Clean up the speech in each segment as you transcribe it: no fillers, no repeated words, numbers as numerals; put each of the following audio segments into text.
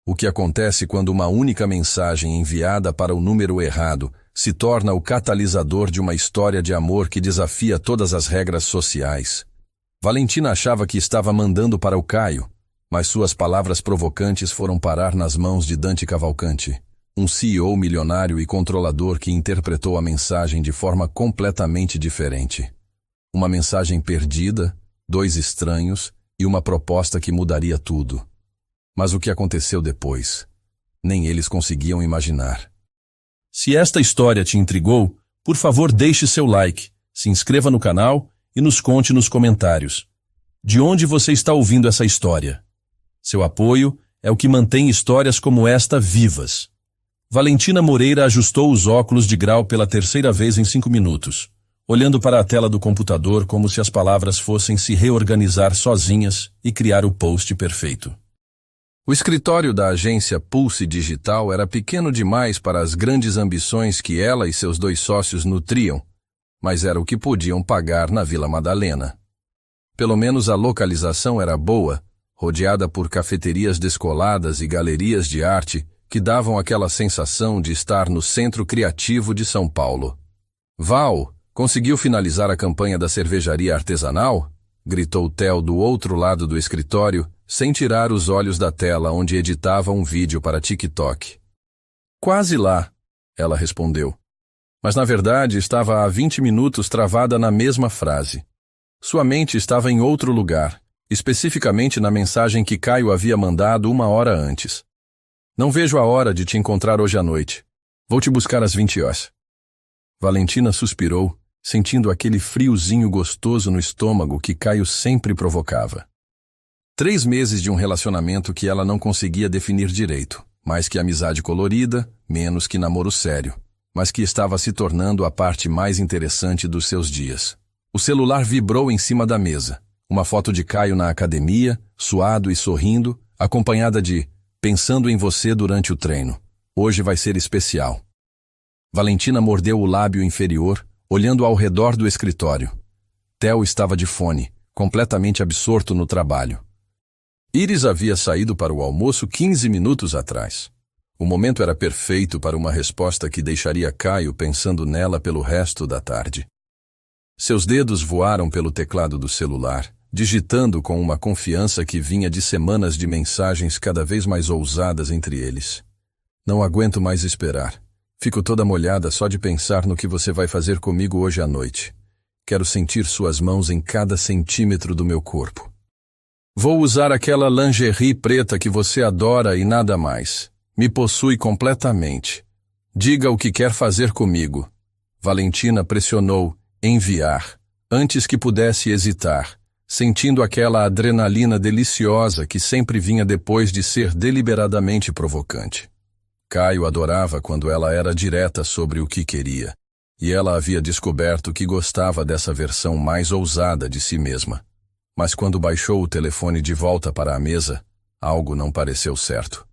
O que acontece quando uma única mensagem enviada para o número errado se torna o catalisador de uma história de amor que desafia todas as regras sociais. Valentina achava que estava mandando para o Caio, mas suas palavras provocantes foram parar nas mãos de Dante Cavalcanti, um CEO milionário e controlador que interpretou a mensagem de forma completamente diferente. Uma mensagem perdida, 2 estranhos e uma proposta que mudaria tudo. Mas o que aconteceu depois? Nem eles conseguiam imaginar. Se esta história te intrigou, por favor deixe seu like, se inscreva no canal e nos conte nos comentários. De onde você está ouvindo essa história? Seu apoio é o que mantém histórias como esta vivas. Valentina Moreira ajustou os óculos de grau pela 3ª vez em 5 minutos, olhando para a tela do computador como se as palavras fossem se reorganizar sozinhas e criar o post perfeito. O escritório da agência Pulse Digital era pequeno demais para as grandes ambições que ela e seus 2 sócios nutriam, mas era o que podiam pagar na Vila Madalena. Pelo menos a localização era boa, rodeada por cafeterias descoladas e galerias de arte que davam aquela sensação de estar no centro criativo de São Paulo. Val, conseguiu finalizar a campanha da cervejaria artesanal? Gritou Theo do outro lado do escritório, sem tirar os olhos da tela onde editava um vídeo para TikTok. Quase lá, ela respondeu. Mas na verdade estava há 20 minutos travada na mesma frase. Sua mente estava em outro lugar, especificamente na mensagem que Caio havia mandado 1 hora antes. Não vejo a hora de te encontrar hoje à noite. Vou te buscar às 20 horas. Valentina suspirou, sentindo aquele friozinho gostoso no estômago que Caio sempre provocava. 3 meses de um relacionamento que ela não conseguia definir direito, mais que amizade colorida, menos que namoro sério, mas que estava se tornando a parte mais interessante dos seus dias. O celular vibrou em cima da mesa. Uma foto de Caio na academia, suado e sorrindo, acompanhada de "Pensando em você durante o treino. Hoje vai ser especial." Valentina mordeu o lábio inferior, olhando ao redor do escritório. Theo estava de fone, completamente absorto no trabalho. Iris havia saído para o almoço 15 minutos atrás. O momento era perfeito para uma resposta que deixaria Caio pensando nela pelo resto da tarde. Seus dedos voaram pelo teclado do celular, digitando com uma confiança que vinha de semanas de mensagens cada vez mais ousadas entre eles. "Não aguento mais esperar. Fico toda molhada só de pensar no que você vai fazer comigo hoje à noite. Quero sentir suas mãos em cada centímetro do meu corpo. Vou usar aquela lingerie preta que você adora e nada mais. Me possui completamente. Diga o que quer fazer comigo." Valentina pressionou "enviar", antes que pudesse hesitar, sentindo aquela adrenalina deliciosa que sempre vinha depois de ser deliberadamente provocante. Caio adorava quando ela era direta sobre o que queria, e ela havia descoberto que gostava dessa versão mais ousada de si mesma. Mas quando baixou o telefone de volta para a mesa, algo não pareceu certo.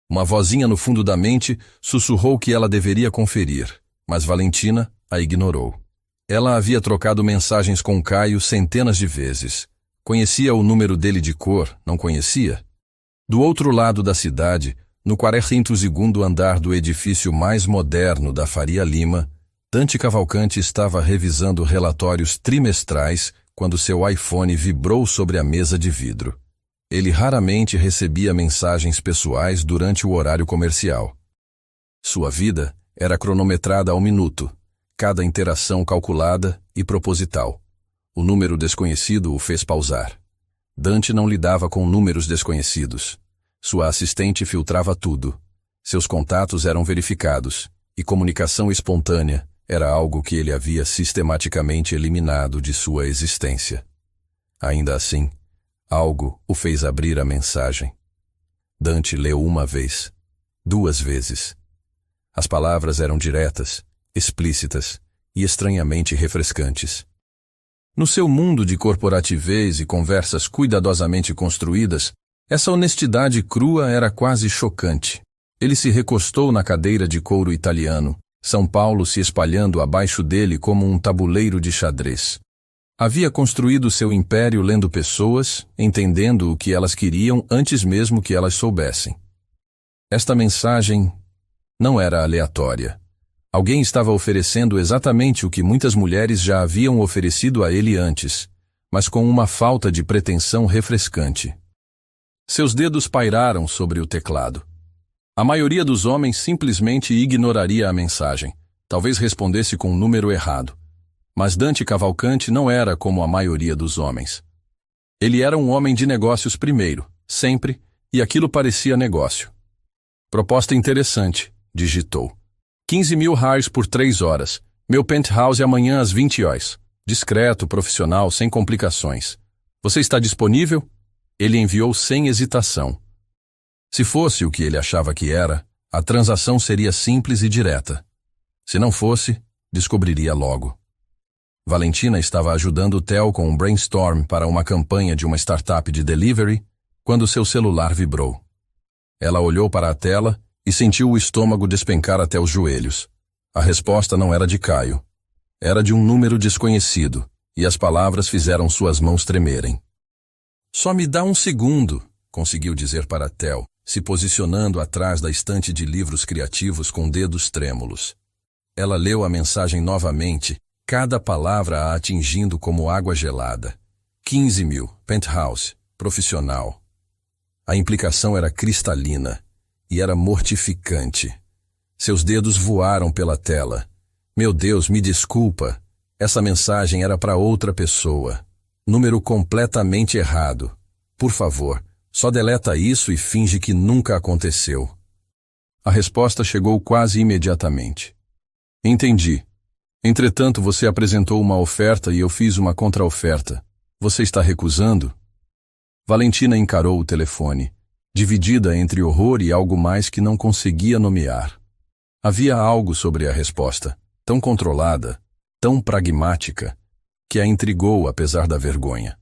Uma vozinha no fundo da mente sussurrou que ela deveria conferir, mas Valentina a ignorou. Ela havia trocado mensagens com Caio centenas de vezes. Conhecia o número dele de cor, não conhecia? Do outro lado da cidade, no 42º andar do edifício mais moderno da Faria Lima, Dante Cavalcanti estava revisando relatórios trimestrais quando seu iPhone vibrou sobre a mesa de vidro. Ele raramente recebia mensagens pessoais durante o horário comercial. Sua vida era cronometrada ao minuto, cada interação calculada e proposital. O número desconhecido o fez pausar. Dante não lidava com números desconhecidos. Sua assistente filtrava tudo. Seus contatos eram verificados, e comunicação espontânea era algo que ele havia sistematicamente eliminado de sua existência. Ainda assim, algo o fez abrir a mensagem. Dante leu 1 vez, 2 vezes. As palavras eram diretas, explícitas e estranhamente refrescantes. No seu mundo de corporativez e conversas cuidadosamente construídas, essa honestidade crua era quase chocante. Ele se recostou na cadeira de couro italiano, São Paulo se espalhando abaixo dele como um tabuleiro de xadrez. Havia construído seu império lendo pessoas, entendendo o que elas queriam antes mesmo que elas soubessem. Esta mensagem não era aleatória. Alguém estava oferecendo exatamente o que muitas mulheres já haviam oferecido a ele antes, mas com uma falta de pretensão refrescante. Seus dedos pairaram sobre o teclado. A maioria dos homens simplesmente ignoraria a mensagem, talvez respondesse com um número errado. Mas Dante Cavalcanti não era como a maioria dos homens. Ele era um homem de negócios primeiro, sempre, e aquilo parecia negócio. Proposta interessante, digitou. 15.000 reais por 3 horas. Meu penthouse amanhã às 20 horas. Discreto, profissional, sem complicações. Você está disponível? Ele enviou sem hesitação. Se fosse o que ele achava que era, a transação seria simples e direta. Se não fosse, descobriria logo. Valentina estava ajudando Theo com um brainstorm para uma campanha de uma startup de delivery, quando seu celular vibrou. Ela olhou para a tela e sentiu o estômago despencar até os joelhos. A resposta não era de Caio. Era de um número desconhecido, e as palavras fizeram suas mãos tremerem. Só me dá um segundo, conseguiu dizer para Theo, se posicionando atrás da estante de livros criativos com dedos trêmulos. Ela leu a mensagem novamente, cada palavra a atingindo como água gelada. 15.000, penthouse, profissional. A implicação era cristalina e era mortificante. Seus dedos voaram pela tela. Meu Deus, me desculpa. Essa mensagem era para outra pessoa. Número completamente errado. Por favor, só deleta isso e finge que nunca aconteceu. A resposta chegou quase imediatamente. Entendi. Entretanto, você apresentou uma oferta e eu fiz uma contra-oferta. Você está recusando? Valentina encarou o telefone, dividida entre horror e algo mais que não conseguia nomear. Havia algo sobre a resposta, tão controlada, tão pragmática, que a intrigou apesar da vergonha.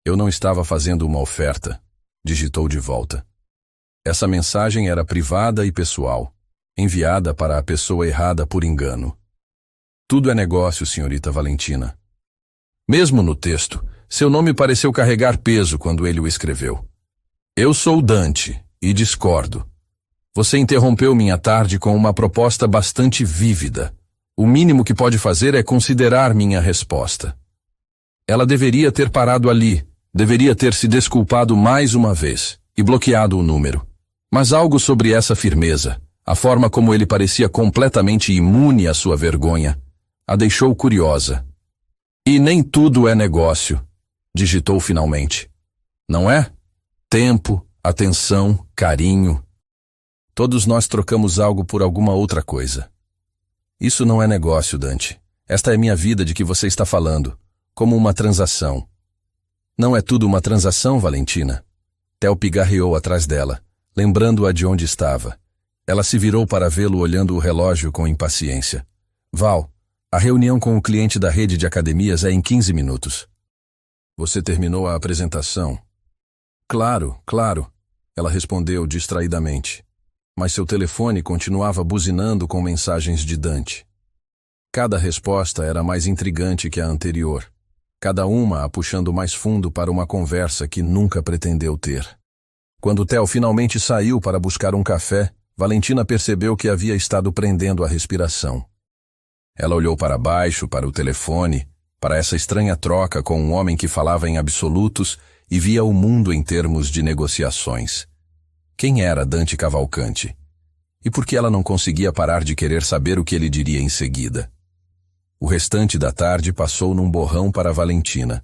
Eu não estava fazendo uma oferta, digitou de volta. Essa mensagem era privada e pessoal, enviada para a pessoa errada por engano. Tudo é negócio, senhorita Valentina. Mesmo no texto, seu nome pareceu carregar peso quando ele o escreveu. Eu sou Dante, e discordo. Você interrompeu minha tarde com uma proposta bastante vívida. O mínimo que pode fazer é considerar minha resposta. Ela deveria ter parado ali, deveria ter se desculpado mais uma vez, e bloqueado o número. Mas algo sobre essa firmeza, a forma como ele parecia completamente imune à sua vergonha, a deixou curiosa. E nem tudo é negócio, digitou finalmente. Não é? Tempo, atenção, carinho. Todos nós trocamos algo por alguma outra coisa. Isso não é negócio, Dante. Esta é minha vida de que você está falando, como uma transação. Não é tudo uma transação, Valentina? Theo pigarreou atrás dela, lembrando-a de onde estava. Ela se virou para vê-lo olhando o relógio com impaciência. Val, a reunião com o cliente da rede de academias é em 15 minutos. Você terminou a apresentação? Claro, claro, ela respondeu distraidamente. Mas seu telefone continuava buzinando com mensagens de Dante. Cada resposta era mais intrigante que a anterior, cada uma a puxando mais fundo para uma conversa que nunca pretendeu ter. Quando Theo finalmente saiu para buscar um café, Valentina percebeu que havia estado prendendo a respiração. Ela olhou para baixo, para o telefone, para essa estranha troca com um homem que falava em absolutos e via o mundo em termos de negociações. Quem era Dante Cavalcanti? E por que ela não conseguia parar de querer saber o que ele diria em seguida? O restante da tarde passou num borrão para Valentina.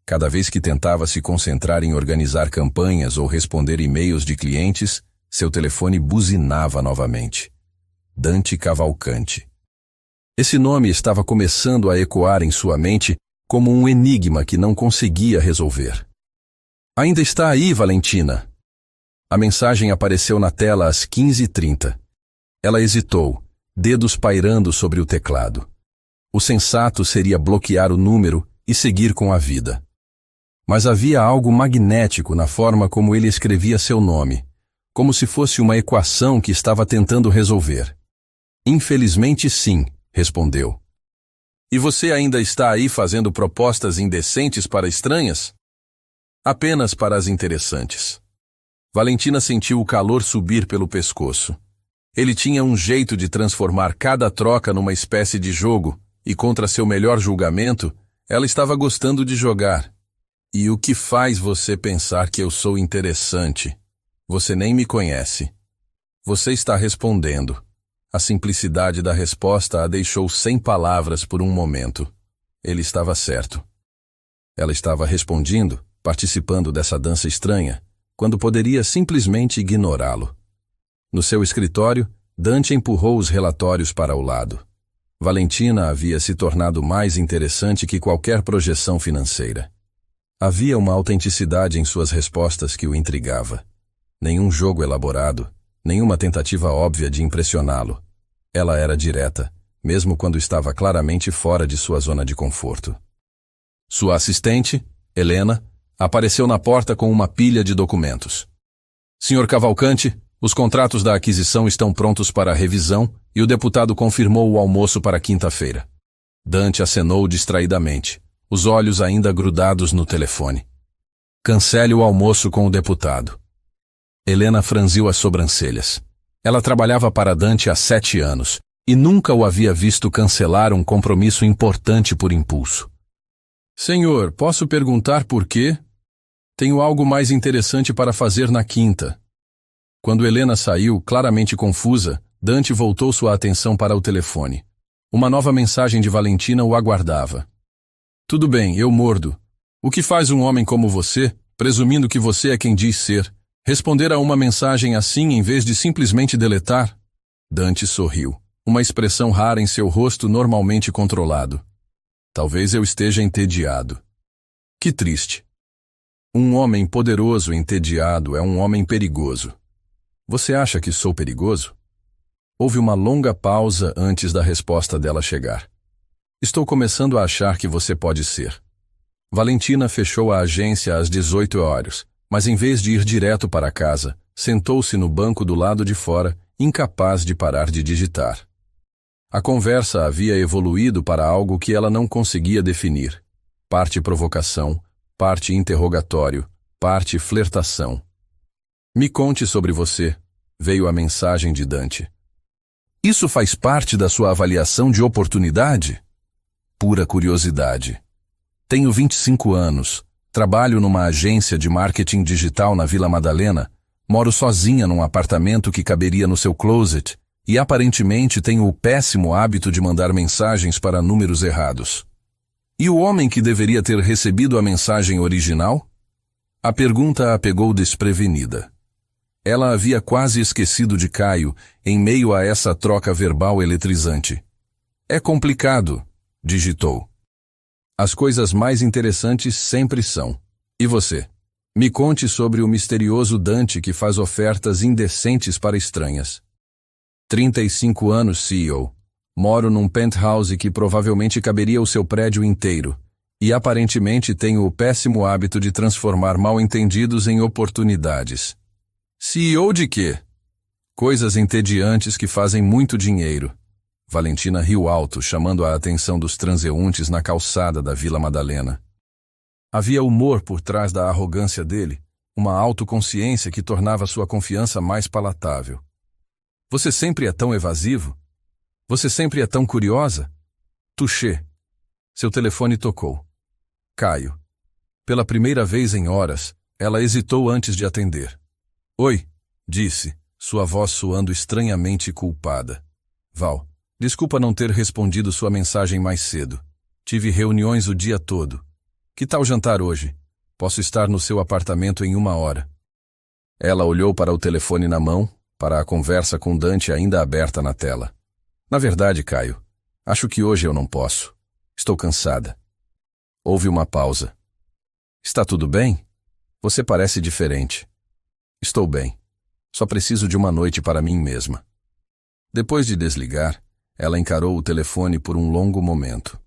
Cada vez que tentava se concentrar em organizar campanhas ou responder e-mails de clientes, seu telefone buzinava novamente. Dante Cavalcanti. Esse nome estava começando a ecoar em sua mente como um enigma que não conseguia resolver. Ainda está aí, Valentina? A mensagem apareceu na tela às 15h30. Ela hesitou, dedos pairando sobre o teclado. O sensato seria bloquear o número e seguir com a vida. Mas havia algo magnético na forma como ele escrevia seu nome, como se fosse uma equação que estava tentando resolver. Infelizmente sim, respondeu. E você ainda está aí fazendo propostas indecentes para estranhas? Apenas para as interessantes. Valentina sentiu o calor subir pelo pescoço. Ele tinha um jeito de transformar cada troca numa espécie de jogo, e contra seu melhor julgamento, ela estava gostando de jogar. E o que faz você pensar que eu sou interessante? Você nem me conhece. Você está respondendo. A simplicidade da resposta a deixou sem palavras por um momento. Ele estava certo. Ela estava respondendo, participando dessa dança estranha, quando poderia simplesmente ignorá-lo. No seu escritório, Dante empurrou os relatórios para o lado. Valentina havia se tornado mais interessante que qualquer projeção financeira. Havia uma autenticidade em suas respostas que o intrigava. Nenhum jogo elaborado, nenhuma tentativa óbvia de impressioná-lo. Ela era direta, mesmo quando estava claramente fora de sua zona de conforto. Sua assistente, Helena, apareceu na porta com uma pilha de documentos. Senhor Cavalcante, os contratos da aquisição estão prontos para revisão e o deputado confirmou o almoço para quinta-feira. Dante acenou distraidamente, os olhos ainda grudados no telefone. Cancele o almoço com o deputado. Helena franziu as sobrancelhas. Ela trabalhava para Dante há 7 anos e nunca o havia visto cancelar um compromisso importante por impulso. Senhor, posso perguntar por quê? Tenho algo mais interessante para fazer na quinta. Quando Helena saiu, claramente confusa, Dante voltou sua atenção para o telefone. Uma nova mensagem de Valentina o aguardava. Tudo bem, eu mordo. O que faz um homem como você, presumindo que você é quem diz ser, responder a uma mensagem assim em vez de simplesmente deletar? Dante sorriu, uma expressão rara em seu rosto normalmente controlado. Talvez eu esteja entediado. Que triste. Um homem poderoso entediado é um homem perigoso. Você acha que sou perigoso? Houve uma longa pausa antes da resposta dela chegar. Estou começando a achar que você pode ser. Valentina fechou a agência às 18 horas, mas em vez de ir direto para casa, sentou-se no banco do lado de fora, incapaz de parar de digitar. A conversa havia evoluído para algo que ela não conseguia definir. Parte provocação, parte interrogatório, parte flertação. Me conte sobre você, veio a mensagem de Dante. Isso faz parte da sua avaliação de oportunidade? Pura curiosidade. Tenho 25 anos, trabalho numa agência de marketing digital na Vila Madalena, moro sozinha num apartamento que caberia no seu closet e aparentemente tenho o péssimo hábito de mandar mensagens para números errados. E o homem que deveria ter recebido a mensagem original? A pergunta a pegou desprevenida. Ela havia quase esquecido de Caio em meio a essa troca verbal eletrizante. É complicado, digitou. As coisas mais interessantes sempre são. E você? Me conte sobre o misterioso Dante que faz ofertas indecentes para estranhas. 35 anos, CEO. Moro num penthouse que provavelmente caberia o seu prédio inteiro. E aparentemente tenho o péssimo hábito de transformar mal-entendidos em oportunidades. CEO de quê? Coisas entediantes que fazem muito dinheiro. Valentina riu alto, chamando a atenção dos transeuntes na calçada da Vila Madalena. Havia humor por trás da arrogância dele, uma autoconsciência que tornava sua confiança mais palatável. Você sempre é tão evasivo? Você sempre é tão curiosa? Touché. Seu telefone tocou. Caio. Pela primeira vez em horas, ela hesitou antes de atender. Oi, disse, sua voz soando estranhamente culpada. Val, desculpa não ter respondido sua mensagem mais cedo. Tive reuniões o dia todo. Que tal jantar hoje? Posso estar no seu apartamento em 1 hora. Ela olhou para o telefone na mão, para a conversa com Dante ainda aberta na tela. Na verdade, Caio, acho que hoje eu não posso. Estou cansada. Houve uma pausa. Está tudo bem? Você parece diferente. Estou bem. Só preciso de uma noite para mim mesma. Depois de desligar, ela encarou o telefone por um longo momento.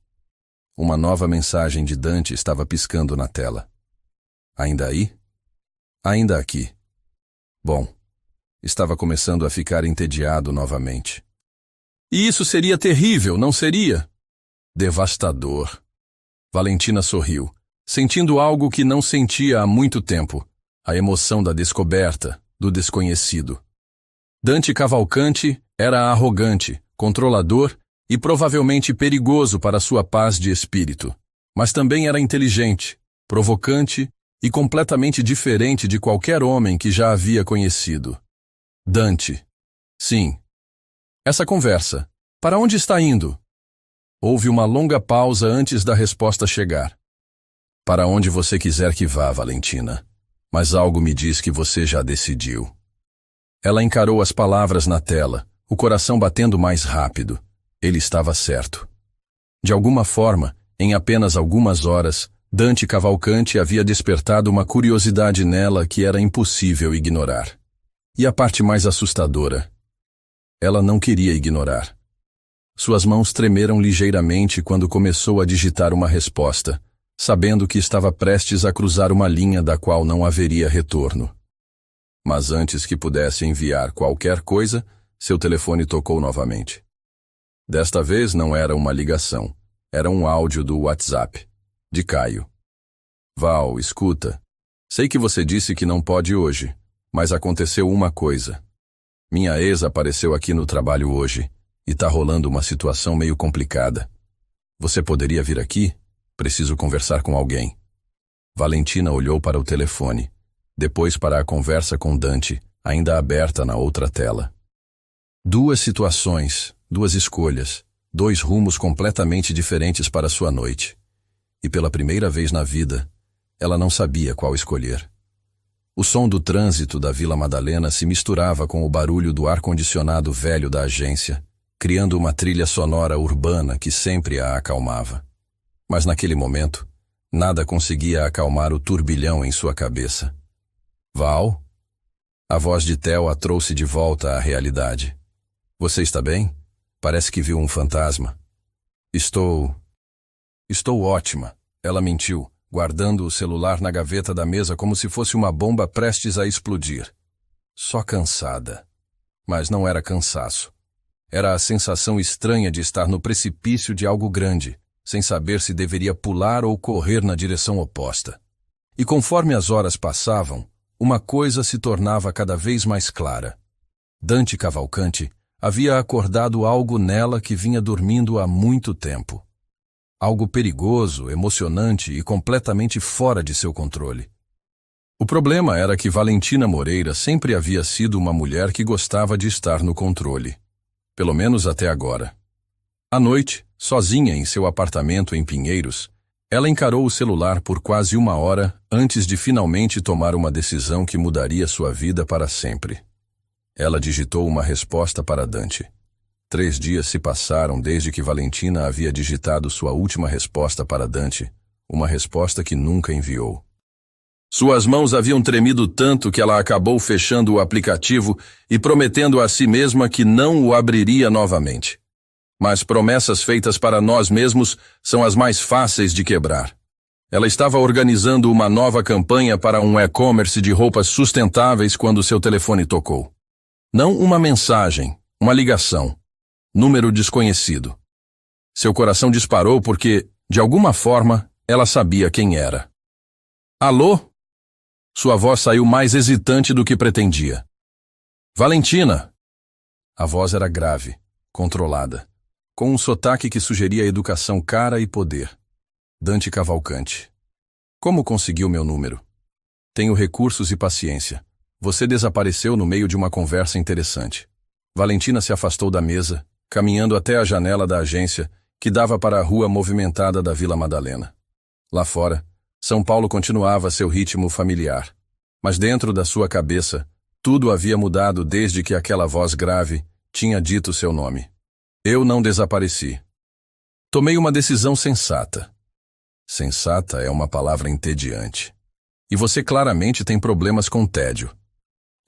Uma nova mensagem de Dante estava piscando na tela. Ainda aí? Ainda aqui. Bom, estava começando a ficar entediado novamente. E isso seria terrível, não seria? Devastador. Valentina sorriu, sentindo algo que não sentia há muito tempo. a emoção da descoberta, do desconhecido. Dante Cavalcanti era arrogante, controlador e provavelmente perigoso para sua paz de espírito, mas também era inteligente, provocante e completamente diferente de qualquer homem que já havia conhecido. Dante. Sim. Essa conversa. Para onde está indo? Houve uma longa pausa antes da resposta chegar. Para onde você quiser que vá, Valentina. Mas algo me diz que você já decidiu. Ela encarou as palavras na tela, o coração batendo mais rápido. Ele estava certo. De alguma forma, em apenas algumas horas, Dante Cavalcanti havia despertado uma curiosidade nela que era impossível ignorar. E a parte mais assustadora. Ela não queria ignorar. Suas mãos tremeram ligeiramente quando começou a digitar uma resposta, sabendo que estava prestes a cruzar uma linha da qual não haveria retorno. Mas antes que pudesse enviar qualquer coisa, seu telefone tocou novamente. Desta vez não era uma ligação, era um áudio do WhatsApp, de Caio. Val, escuta. Sei que você disse que não pode hoje, mas aconteceu uma coisa. Minha ex apareceu aqui no trabalho hoje, e tá rolando uma situação meio complicada. Você poderia vir aqui? Preciso conversar com alguém. Valentina olhou para o telefone, depois para a conversa com Dante, ainda aberta na outra tela. Duas situações, duas escolhas, dois rumos completamente diferentes para sua noite. E pela primeira vez na vida, ela não sabia qual escolher. O som do trânsito da Vila Madalena se misturava com o barulho do ar-condicionado velho da agência, criando uma trilha sonora urbana que sempre a acalmava. Mas naquele momento, nada conseguia acalmar o turbilhão em sua cabeça. Val? A voz de Theo a trouxe de volta à realidade. Você está bem? Parece que viu um fantasma. Estou ótima. Ela mentiu, guardando o celular na gaveta da mesa como se fosse uma bomba prestes a explodir. Só cansada. Mas não era cansaço. Era a sensação estranha de estar no precipício de algo grande, sem saber se deveria pular ou correr na direção oposta. E conforme as horas passavam, uma coisa se tornava cada vez mais clara. Dante Cavalcanti havia acordado algo nela que vinha dormindo há muito tempo. Algo perigoso, emocionante e completamente fora de seu controle. O problema era que Valentina Moreira sempre havia sido uma mulher que gostava de estar no controle. Pelo menos até agora. À noite, sozinha em seu apartamento em Pinheiros, ela encarou o celular por quase uma hora antes de finalmente tomar uma decisão que mudaria sua vida para sempre. Ela digitou uma resposta para Dante. 3 dias se passaram desde que Valentina havia digitado sua última resposta para Dante, uma resposta que nunca enviou. Suas mãos haviam tremido tanto que ela acabou fechando o aplicativo e prometendo a si mesma que não o abriria novamente. Mas promessas feitas para nós mesmos são as mais fáceis de quebrar. Ela estava organizando uma nova campanha para um e-commerce de roupas sustentáveis quando seu telefone tocou. Não uma mensagem, uma ligação. Número desconhecido. Seu coração disparou porque, de alguma forma, ela sabia quem era. Alô? Sua voz saiu mais hesitante do que pretendia. Valentina! A voz era grave, controlada, com um sotaque que sugeria educação cara e poder. Dante Cavalcanti. Como conseguiu meu número? Tenho recursos e paciência. Você desapareceu no meio de uma conversa interessante. Valentina se afastou da mesa, caminhando até a janela da agência, que dava para a rua movimentada da Vila Madalena. Lá fora, São Paulo continuava seu ritmo familiar. Mas dentro da sua cabeça, tudo havia mudado desde que aquela voz grave tinha dito seu nome. Eu não desapareci. Tomei uma decisão sensata. Sensata é uma palavra entediante. E você claramente tem problemas com tédio.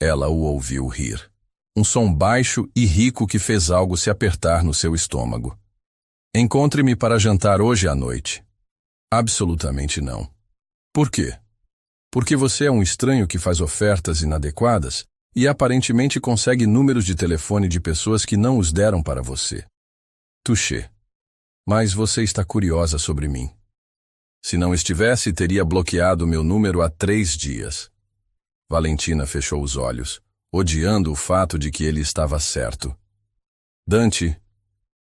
Ela o ouviu rir. Um som baixo e rico que fez algo se apertar no seu estômago. Encontre-me para jantar hoje à noite. Absolutamente não. Por quê? Porque você é um estranho que faz ofertas inadequadas e aparentemente consegue números de telefone de pessoas que não os deram para você. Touché. Mas você está curiosa sobre mim. Se não estivesse, teria bloqueado meu número há 3 dias. Valentina fechou os olhos, odiando o fato de que ele estava certo. Dante,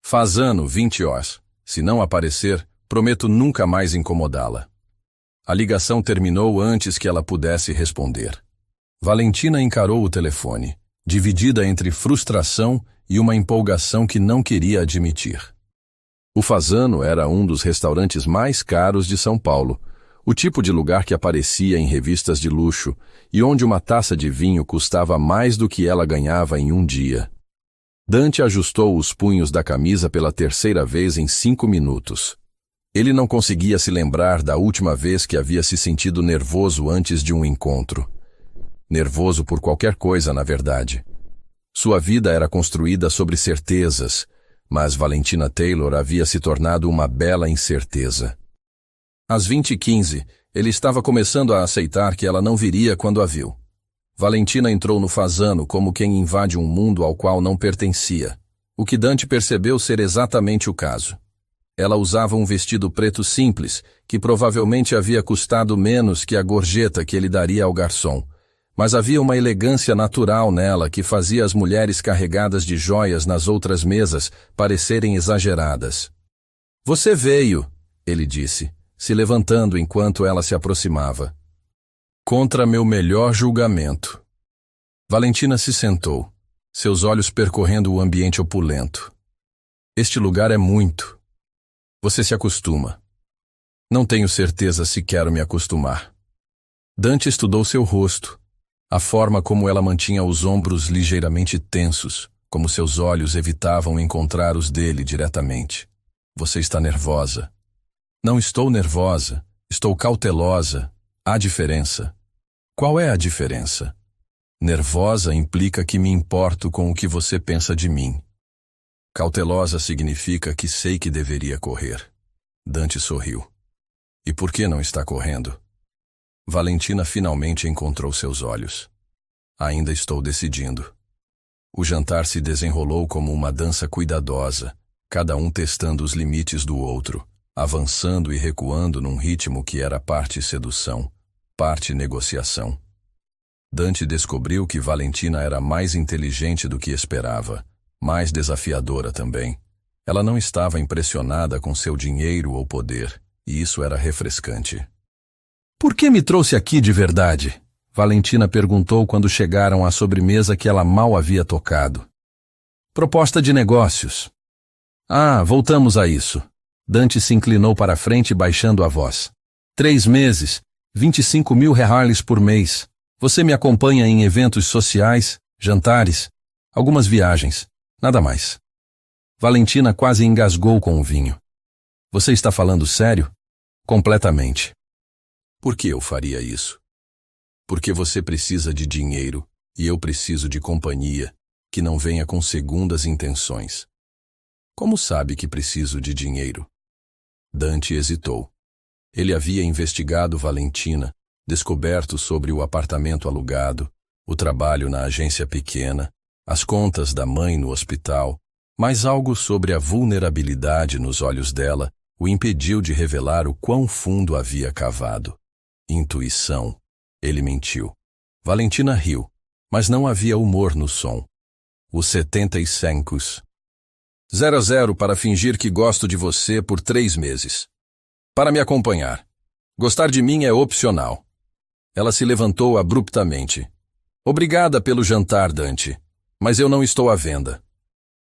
Fasano 20 horas. Se não aparecer, prometo nunca mais incomodá-la. A ligação terminou antes que ela pudesse responder. Valentina encarou o telefone, dividida entre frustração e uma empolgação que não queria admitir. O Fasano era um dos restaurantes mais caros de São Paulo, o tipo de lugar que aparecia em revistas de luxo e onde uma taça de vinho custava mais do que ela ganhava em um dia. Dante ajustou os punhos da camisa pela terceira vez em 5 minutos. Ele não conseguia se lembrar da última vez que havia se sentido nervoso antes de um encontro. Nervoso por qualquer coisa, na verdade. Sua vida era construída sobre certezas, mas Valentina Taylor havia se tornado uma bela incerteza. Às 20h15, ele estava começando a aceitar que ela não viria quando a viu. Valentina entrou no Fasano como quem invade um mundo ao qual não pertencia, o que Dante percebeu ser exatamente o caso. Ela usava um vestido preto simples, que provavelmente havia custado menos que a gorjeta que ele daria ao garçom, mas havia uma elegância natural nela que fazia as mulheres carregadas de joias nas outras mesas parecerem exageradas. "Você veio", ele disse, se levantando enquanto ela se aproximava. "Contra meu melhor julgamento." Valentina se sentou, seus olhos percorrendo o ambiente opulento. "Este lugar é muito. Você se acostuma." "Não tenho certeza se quero me acostumar." Dante estudou seu rosto, a forma como ela mantinha os ombros ligeiramente tensos, como seus olhos evitavam encontrar os dele diretamente. "Você está nervosa." "Não estou nervosa, estou cautelosa. Há diferença." "Qual é a diferença?" "Nervosa implica que me importo com o que você pensa de mim. Cautelosa significa que sei que deveria correr." Dante sorriu. "E por que não está correndo?" Valentina finalmente encontrou seus olhos. "Ainda estou decidindo." O jantar se desenrolou como uma dança cuidadosa, cada um testando os limites do outro, avançando e recuando num ritmo que era parte sedução, parte negociação. Dante descobriu que Valentina era mais inteligente do que esperava, mais desafiadora também. Ela não estava impressionada com seu dinheiro ou poder, e isso era refrescante. "Por que me trouxe aqui de verdade?" Valentina perguntou quando chegaram à sobremesa que ela mal havia tocado. "Proposta de negócios." "Ah, voltamos a isso." Dante se inclinou para a frente baixando a voz. 3 meses, 25 mil reais por mês. Você me acompanha em eventos sociais, jantares, algumas viagens, nada mais. Valentina quase engasgou com o vinho. "Você está falando sério?" "Completamente." "Por que eu faria isso?" "Porque você precisa de dinheiro e eu preciso de companhia que não venha com segundas intenções." "Como sabe que preciso de dinheiro?" Dante hesitou. Ele havia investigado Valentina, descoberto sobre o apartamento alugado, o trabalho na agência pequena, as contas da mãe no hospital, mas algo sobre a vulnerabilidade nos olhos dela o impediu de revelar o quão fundo havia cavado. Intuição. Ele mentiu. Valentina riu, mas não havia humor no som. Os 75. 00 para fingir que gosto de você por 3 meses. Para me acompanhar. Gostar de mim é opcional. Ela se levantou abruptamente. "Obrigada pelo jantar, Dante, mas eu não estou à venda."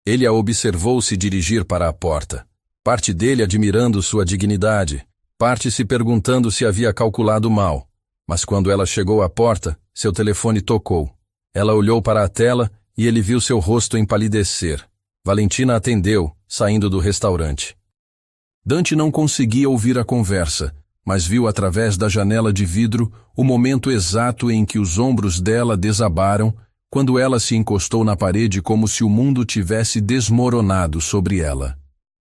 Ele a observou se dirigir para a porta, parte dele admirando sua dignidade, parte se perguntando se havia calculado mal. Mas quando ela chegou à porta, seu telefone tocou. Ela olhou para a tela e ele viu seu rosto empalidecer. Valentina atendeu, saindo do restaurante. Dante não conseguia ouvir a conversa, mas viu através da janela de vidro o momento exato em que os ombros dela desabaram, quando ela se encostou na parede como se o mundo tivesse desmoronado sobre ela.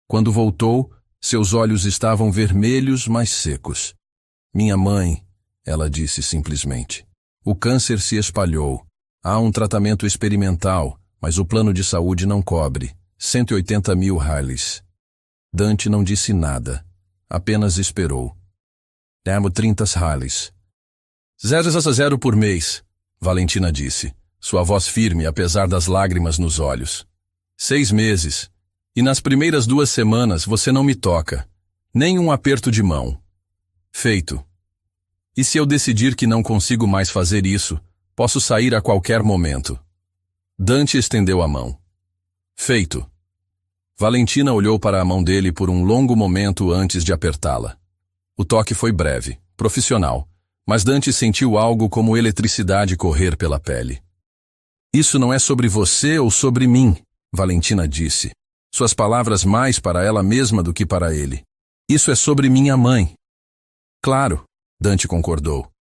Quando voltou, seus olhos estavam vermelhos, mas secos. "Minha mãe", ela disse simplesmente. "O câncer se espalhou. Há um tratamento experimental, mas o plano de saúde não cobre. 180 mil reais." Dante não disse nada, apenas esperou. "Demo 30 reais." 0,0 por mês, Valentina disse, sua voz firme apesar das lágrimas nos olhos. 6 meses. E nas primeiras 2 semanas você não me toca. Nem um aperto de mão. Feito. E se eu decidir que não consigo mais fazer isso, posso sair a qualquer momento. Dante estendeu a mão. Feito. Valentina olhou para a mão dele por um longo momento antes de apertá-la. O toque foi breve, profissional, mas Dante sentiu algo como eletricidade correr pela pele. Isso não é sobre você ou sobre mim, Valentina disse. Suas palavras mais para ela mesma do que para ele. Isso é sobre minha mãe. Claro, Dante concordou.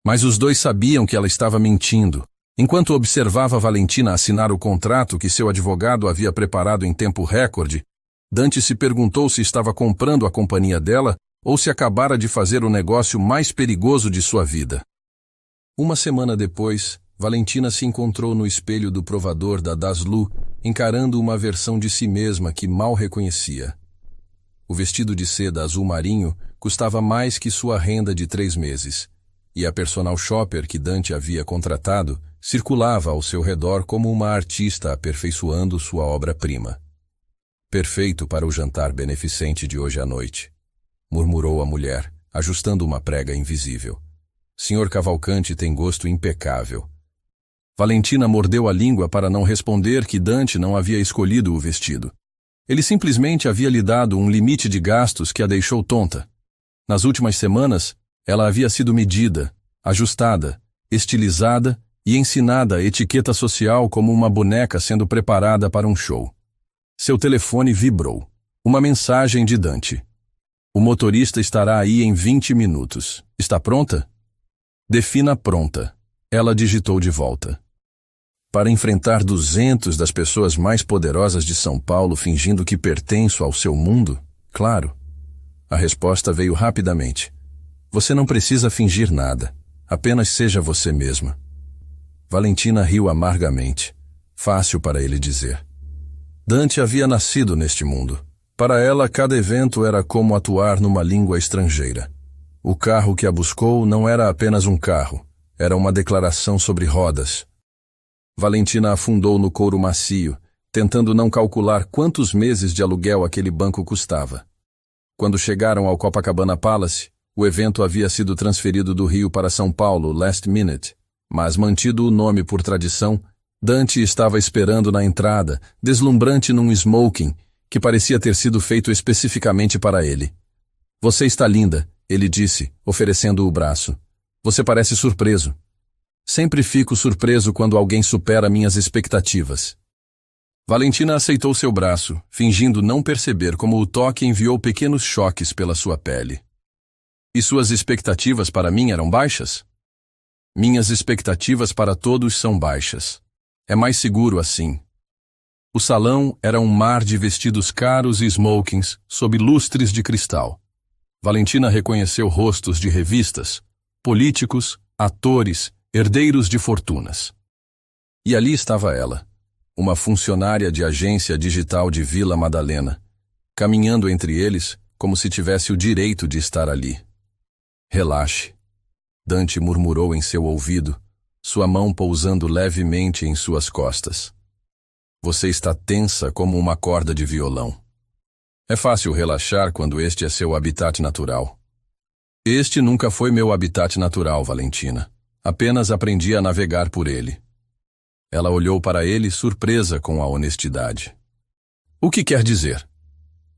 Mas os dois sabiam que ela estava mentindo. Enquanto observava Valentina assinar o contrato que seu advogado havia preparado em tempo recorde, Dante se perguntou se estava comprando a companhia dela ou se acabara de fazer o negócio mais perigoso de sua vida. Uma semana depois, Valentina se encontrou no espelho do provador da Daslu, encarando uma versão de si mesma que mal reconhecia. O vestido de seda azul marinho custava mais que sua renda de 3 meses, e a personal shopper que Dante havia contratado circulava ao seu redor como uma artista aperfeiçoando sua obra-prima. Perfeito para o jantar beneficente de hoje à noite, murmurou a mulher, ajustando uma prega invisível. Senhor Cavalcanti tem gosto impecável. Valentina mordeu a língua para não responder que Dante não havia escolhido o vestido. Ele simplesmente havia lhe dado um limite de gastos que a deixou tonta. Nas últimas semanas, ela havia sido medida, ajustada, estilizada e ensinada a etiqueta social como uma boneca sendo preparada para um show. Seu telefone vibrou. Uma mensagem de Dante. O motorista estará aí em 20 minutos. Está pronta? Defina pronta. Ela digitou de volta. Para enfrentar 200 das pessoas mais poderosas de São Paulo fingindo que pertenço ao seu mundo? Claro. A resposta veio rapidamente. Você não precisa fingir nada. Apenas seja você mesma. Valentina riu amargamente. Fácil para ele dizer. Dante havia nascido neste mundo. Para ela, cada evento era como atuar numa língua estrangeira. O carro que a buscou não era apenas um carro. Era uma declaração sobre rodas. Valentina afundou no couro macio, tentando não calcular quantos meses de aluguel aquele banco custava. Quando chegaram ao Copacabana Palace, o evento havia sido transferido do Rio para São Paulo last minute, mas mantido o nome por tradição, Dante estava esperando na entrada, deslumbrante num smoking, que parecia ter sido feito especificamente para ele. Você está linda, ele disse, oferecendo o braço. Você parece surpreso. Sempre fico surpreso quando alguém supera minhas expectativas. Valentina aceitou seu braço, fingindo não perceber como o toque enviou pequenos choques pela sua pele. E suas expectativas para mim eram baixas? Minhas expectativas para todos são baixas. É mais seguro assim. O salão era um mar de vestidos caros e smokings sob lustres de cristal. Valentina reconheceu rostos de revistas, políticos, atores, herdeiros de fortunas. E ali estava ela, uma funcionária de agência digital de Vila Madalena, caminhando entre eles como se tivesse o direito de estar ali. Relaxe, Dante murmurou em seu ouvido, sua mão pousando levemente em suas costas. Você está tensa como uma corda de violão. É fácil relaxar quando este é seu habitat natural. Este nunca foi meu habitat natural, Valentina. Apenas aprendi a navegar por ele. Ela olhou para ele surpresa com a honestidade. O que quer dizer?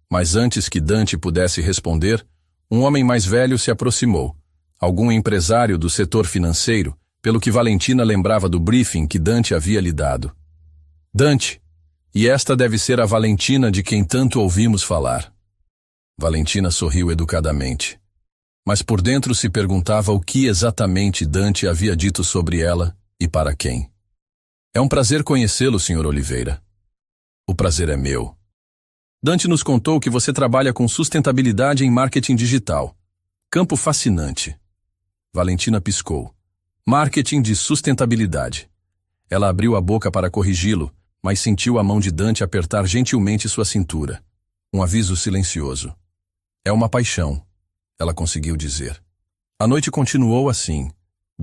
Mas antes que Dante pudesse responder, um homem mais velho se aproximou, algum empresário do setor financeiro, pelo que Valentina lembrava do briefing que Dante havia lhe dado. Dante, e esta deve ser a Valentina de quem tanto ouvimos falar. Valentina sorriu educadamente, mas por dentro se perguntava o que exatamente Dante havia dito sobre ela e para quem. É um prazer conhecê-lo, Sr. Oliveira. O prazer é meu. Dante nos contou que você trabalha com sustentabilidade em marketing digital. Campo fascinante. Valentina piscou. Marketing de sustentabilidade. Ela abriu a boca para corrigi-lo, mas sentiu a mão de Dante apertar gentilmente sua cintura. Um aviso silencioso. É uma paixão, ela conseguiu dizer. A noite continuou assim.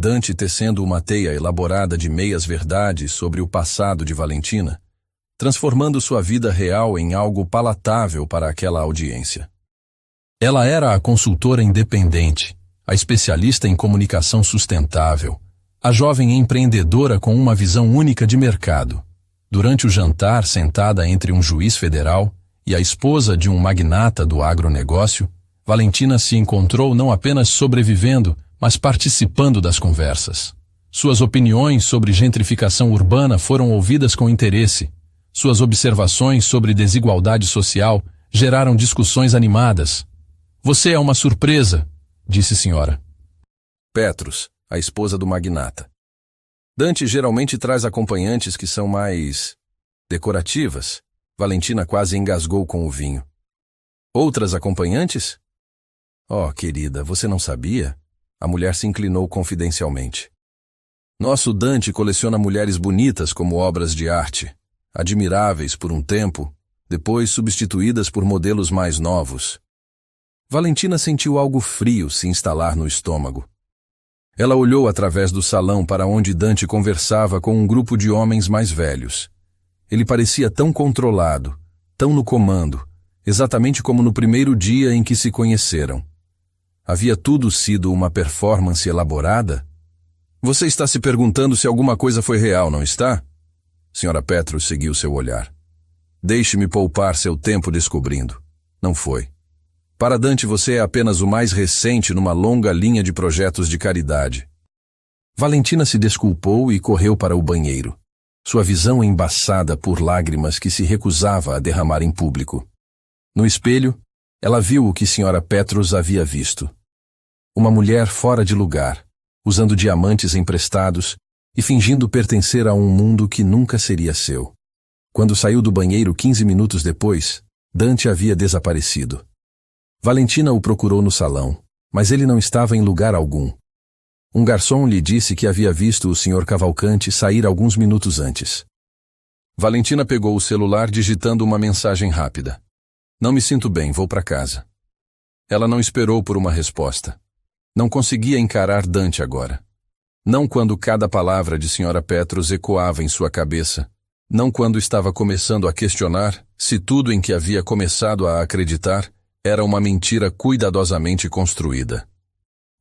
Dante tecendo uma teia elaborada de meias-verdades sobre o passado de Valentina, transformando sua vida real em algo palatável para aquela audiência. Ela era a consultora independente, a especialista em comunicação sustentável, a jovem empreendedora com uma visão única de mercado. Durante o jantar, sentada entre um juiz federal e a esposa de um magnata do agronegócio, Valentina se encontrou não apenas sobrevivendo, mas participando das conversas. Suas opiniões sobre gentrificação urbana foram ouvidas com interesse. Suas observações sobre desigualdade social geraram discussões animadas. "Você é uma surpresa", disse Sra. Petrus, a esposa do magnata. "Dante geralmente traz acompanhantes que são mais decorativas." Valentina quase engasgou com o vinho. "Outras acompanhantes?" "Oh, querida, você não sabia?" A mulher se inclinou confidencialmente. "Nosso Dante coleciona mulheres bonitas como obras de arte, admiráveis por um tempo, depois substituídas por modelos mais novos." Valentina sentiu algo frio se instalar no estômago. Ela olhou através do salão para onde Dante conversava com um grupo de homens mais velhos. Ele parecia tão controlado, tão no comando, exatamente como no primeiro dia em que se conheceram. Havia tudo sido uma performance elaborada? "Você está se perguntando se alguma coisa foi real, não está?" Sra. Petrus seguiu seu olhar. "Deixe-me poupar seu tempo descobrindo. Não foi. Para Dante você é apenas o mais recente numa longa linha de projetos de caridade." Valentina se desculpou e correu para o banheiro, sua visão embaçada por lágrimas que se recusava a derramar em público. No espelho, ela viu o que Sra. Petrus havia visto. Uma mulher fora de lugar, usando diamantes emprestados e fingindo pertencer a um mundo que nunca seria seu. Quando saiu do banheiro 15 minutos depois, Dante havia desaparecido. Valentina o procurou no salão, mas ele não estava em lugar algum. Um garçom lhe disse que havia visto o Sr. Cavalcanti sair alguns minutos antes. Valentina pegou o celular digitando uma mensagem rápida. "Não me sinto bem, vou para casa." Ela não esperou por uma resposta. Não conseguia encarar Dante agora. Não quando cada palavra de Sra. Petrus ecoava em sua cabeça. Não quando estava começando a questionar se tudo em que havia começado a acreditar era uma mentira cuidadosamente construída.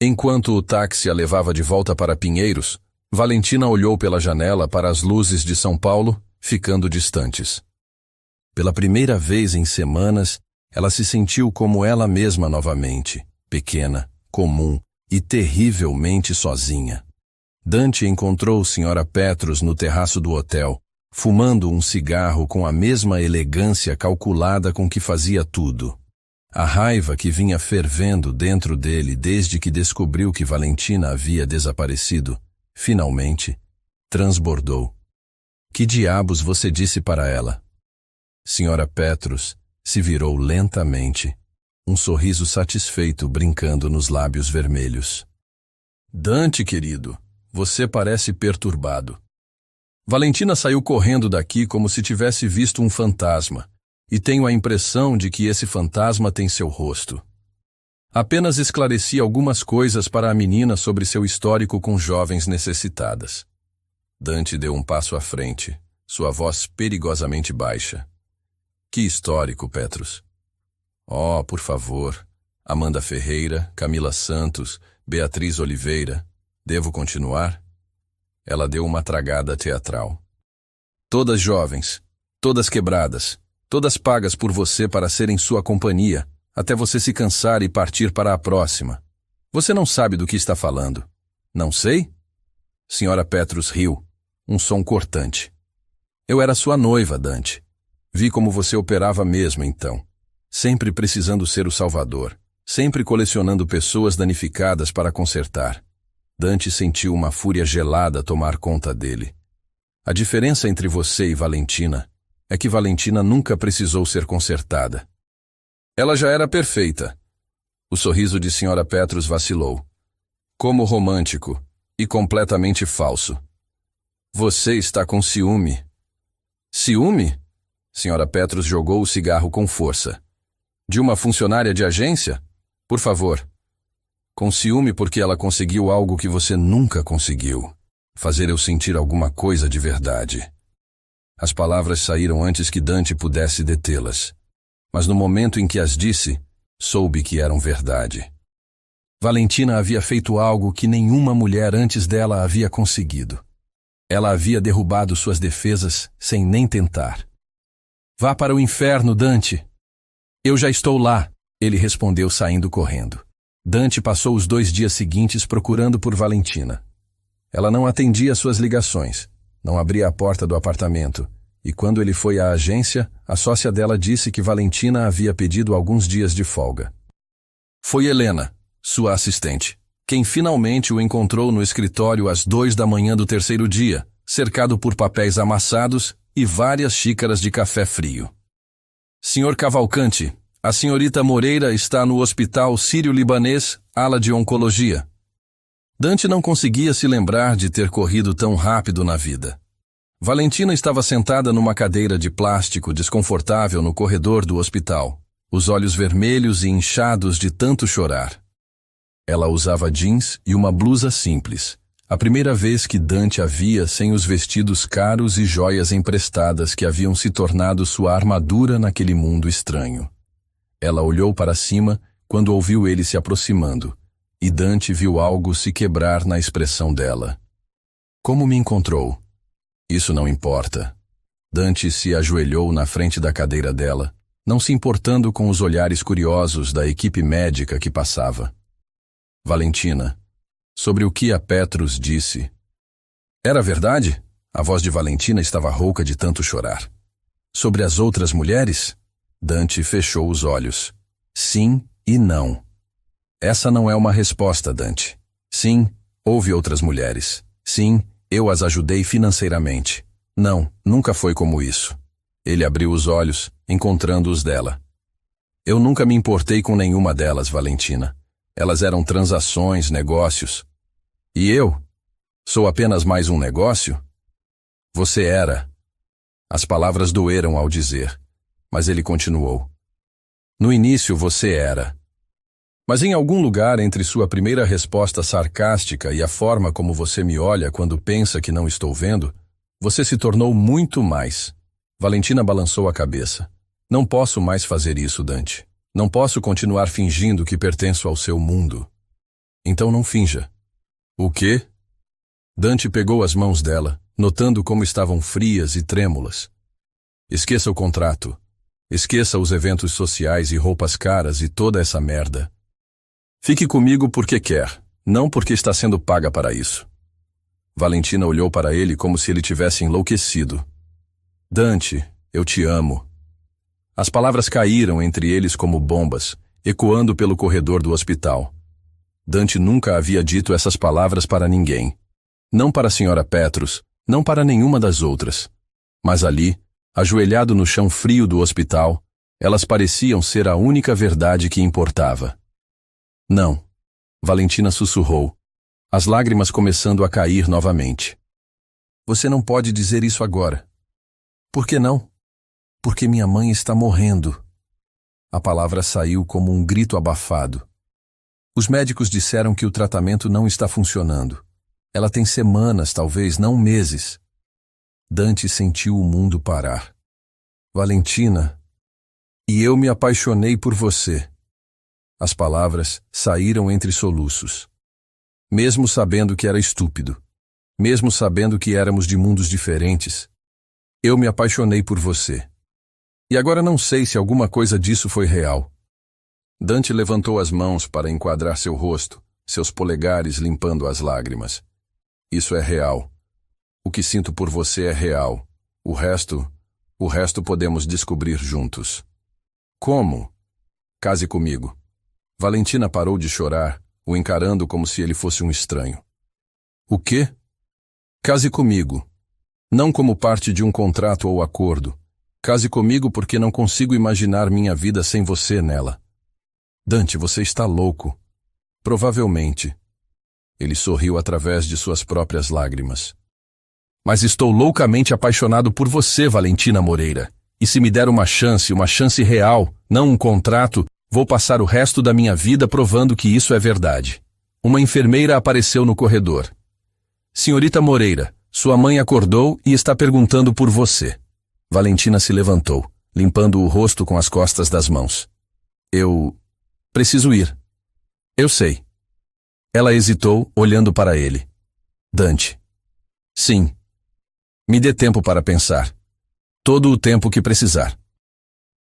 Enquanto o táxi a levava de volta para Pinheiros, Valentina olhou pela janela para as luzes de São Paulo, ficando distantes. Pela primeira vez em semanas, ela se sentiu como ela mesma novamente, pequena, comum e terrivelmente sozinha. Dante encontrou Sra. Petrus no terraço do hotel, fumando um cigarro com a mesma elegância calculada com que fazia tudo. A raiva que vinha fervendo dentro dele desde que descobriu que Valentina havia desaparecido, finalmente, transbordou. "Que diabos você disse para ela?" Sra. Petrus se virou lentamente, um sorriso satisfeito brincando nos lábios vermelhos. "Dante, querido, você parece perturbado." Valentina saiu correndo daqui como se tivesse visto um fantasma, e tenho a impressão de que esse fantasma tem seu rosto. Apenas esclareci algumas coisas para a menina sobre seu histórico com jovens necessitadas. Dante deu um passo à frente, sua voz perigosamente baixa. "Que histórico, Petrus?" "Oh, por favor. Amanda Ferreira, Camila Santos, Beatriz Oliveira. Devo continuar?" Ela deu uma tragada teatral. "Todas jovens, todas quebradas, todas pagas por você para serem sua companhia, até você se cansar e partir para a próxima. Você não sabe do que está falando." "Não sei?" Sra. Petrus riu, um som cortante. "Eu era sua noiva, Dante. Vi como você operava mesmo então. Sempre precisando ser o salvador, sempre colecionando pessoas danificadas para consertar." Dante sentiu uma fúria gelada tomar conta dele. "A diferença entre você e Valentina é que Valentina nunca precisou ser consertada. Ela já era perfeita." O sorriso de Sra. Petrus vacilou. "Como romântico e completamente falso." "Você está com ciúme." "Ciúme?" Sra. Petrus jogou o cigarro com força. "De uma funcionária de agência? Por favor." Com ciúme porque ela conseguiu algo que você nunca conseguiu. Fazer eu sentir alguma coisa de verdade. As palavras saíram antes que Dante pudesse detê-las. Mas no momento em que as disse, soube que eram verdade. Valentina havia feito algo que nenhuma mulher antes dela havia conseguido. Ela havia derrubado suas defesas sem nem tentar. Vá para o inferno, Dante. Eu já estou lá, ele respondeu saindo correndo. Dante passou os 2 dias seguintes procurando por Valentina. Ela não atendia suas ligações, não abria a porta do apartamento, e quando ele foi à agência, a sócia dela disse que Valentina havia pedido alguns dias de folga. Foi Helena, sua assistente, quem finalmente o encontrou no escritório às 2 da manhã do 3º dia, cercado por papéis amassados e várias xícaras de café frio. Senhor Cavalcante, a senhorita Moreira está no Hospital Sírio-Libanês, ala de oncologia. Dante não conseguia se lembrar de ter corrido tão rápido na vida. Valentina estava sentada numa cadeira de plástico desconfortável no corredor do hospital, os olhos vermelhos e inchados de tanto chorar. Ela usava jeans e uma blusa simples, a primeira vez que Dante a via sem os vestidos caros e joias emprestadas que haviam se tornado sua armadura naquele mundo estranho. Ela olhou para cima quando ouviu ele se aproximando, e Dante viu algo se quebrar na expressão dela. Como me encontrou? Isso não importa. Dante se ajoelhou na frente da cadeira dela, não se importando com os olhares curiosos da equipe médica que passava. Valentina, sobre o que a Petrus disse. Era verdade? A voz de Valentina estava rouca de tanto chorar. Sobre as outras mulheres? Dante fechou os olhos. Sim e não. Essa não é uma resposta, Dante. Sim, houve outras mulheres. Sim, eu as ajudei financeiramente. Não, nunca foi como isso. Ele abriu os olhos, encontrando os dela. Eu nunca me importei com nenhuma delas, Valentina. Elas eram transações, negócios. E eu? Sou apenas mais um negócio? Você era. As palavras doeram ao dizer, mas ele continuou. No início você era. Mas em algum lugar entre sua primeira resposta sarcástica e a forma como você me olha quando pensa que não estou vendo, você se tornou muito mais. Valentina balançou a cabeça. Não posso mais fazer isso, Dante. Não posso continuar fingindo que pertenço ao seu mundo. Então não finja. O quê? Dante pegou as mãos dela, notando como estavam frias e trêmulas. Esqueça o contrato. Esqueça os eventos sociais e roupas caras e toda essa merda. Fique comigo porque quer, não porque está sendo paga para isso. Valentina olhou para ele como se ele tivesse enlouquecido. Dante, eu te amo. As palavras caíram entre eles como bombas, ecoando pelo corredor do hospital. Dante nunca havia dito essas palavras para ninguém. Não para a senhora Petrus, não para nenhuma das outras. Mas ali, ajoelhado no chão frio do hospital, elas pareciam ser a única verdade que importava. Não. Valentina sussurrou, as lágrimas começando a cair novamente. Você não pode dizer isso agora. Por que não? Porque minha mãe está morrendo. A palavra saiu como um grito abafado. Os médicos disseram que o tratamento não está funcionando. Ela tem semanas, talvez não meses. Dante sentiu o mundo parar. Valentina, e eu me apaixonei por você. As palavras saíram entre soluços. Mesmo sabendo que era estúpido, mesmo sabendo que éramos de mundos diferentes, eu me apaixonei por você. E agora não sei se alguma coisa disso foi real. Dante levantou as mãos para enquadrar seu rosto, seus polegares limpando as lágrimas. Isso é real. O que sinto por você é real. O resto podemos descobrir juntos. Como? Case comigo. Valentina parou de chorar, o encarando como se ele fosse um estranho. O quê? Case comigo. Não como parte de um contrato ou acordo. Case comigo porque não consigo imaginar minha vida sem você nela. Dante, você está louco. Provavelmente. Ele sorriu através de suas próprias lágrimas. Mas estou loucamente apaixonado por você, Valentina Moreira. E se me der uma chance real, não um contrato, vou passar o resto da minha vida provando que isso é verdade. uma enfermeira apareceu no corredor. Senhorita Moreira, sua mãe acordou e está perguntando por você. Valentina se levantou, limpando o rosto com as costas das mãos. Eu preciso ir. Eu sei. Ela hesitou, olhando para ele. Dante. Sim. Me dê tempo para pensar. Todo o tempo que precisar.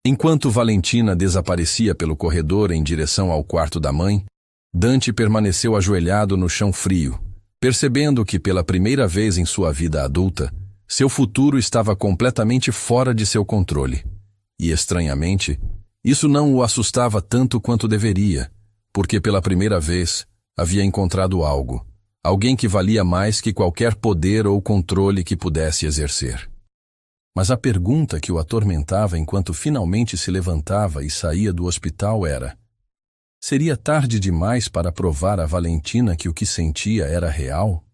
Enquanto Valentina desaparecia pelo corredor em direção ao quarto da mãe, Dante permaneceu ajoelhado no chão frio, percebendo que pela primeira vez em sua vida adulta, seu futuro estava completamente fora de seu controle. E, estranhamente, isso não o assustava tanto quanto deveria, porque pela primeira vez havia encontrado algo, alguém que valia mais que qualquer poder ou controle que pudesse exercer. Mas a pergunta que o atormentava enquanto finalmente se levantava e saía do hospital era: seria tarde demais para provar a Valentina que o que sentia era real?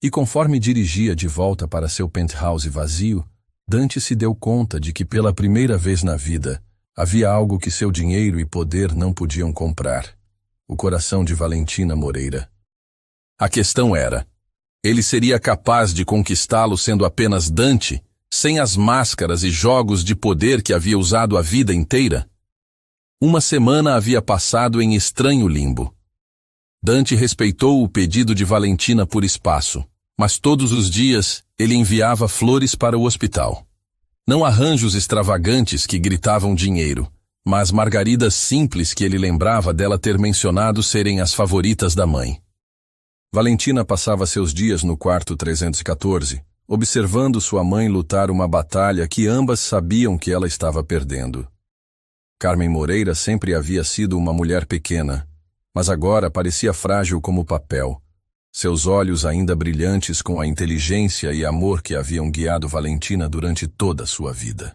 E conforme dirigia de volta para seu penthouse vazio, Dante se deu conta de que pela primeira vez na vida havia algo que seu dinheiro e poder não podiam comprar: o coração de Valentina Moreira. A questão era: ele seria capaz de conquistá-lo sendo apenas Dante, sem as máscaras e jogos de poder que havia usado a vida inteira? Uma semana havia passado em estranho limbo. Dante respeitou o pedido de Valentina por espaço, mas todos os dias ele enviava flores para o hospital. Não arranjos extravagantes que gritavam dinheiro, mas margaridas simples que ele lembrava dela ter mencionado serem as favoritas da mãe. Valentina passava seus dias no quarto 314, observando sua mãe lutar uma batalha que ambas sabiam que ela estava perdendo. Carmen Moreira sempre havia sido uma mulher pequena, mas agora parecia frágil como papel, seus olhos ainda brilhantes com a inteligência e amor que haviam guiado Valentina durante toda a sua vida.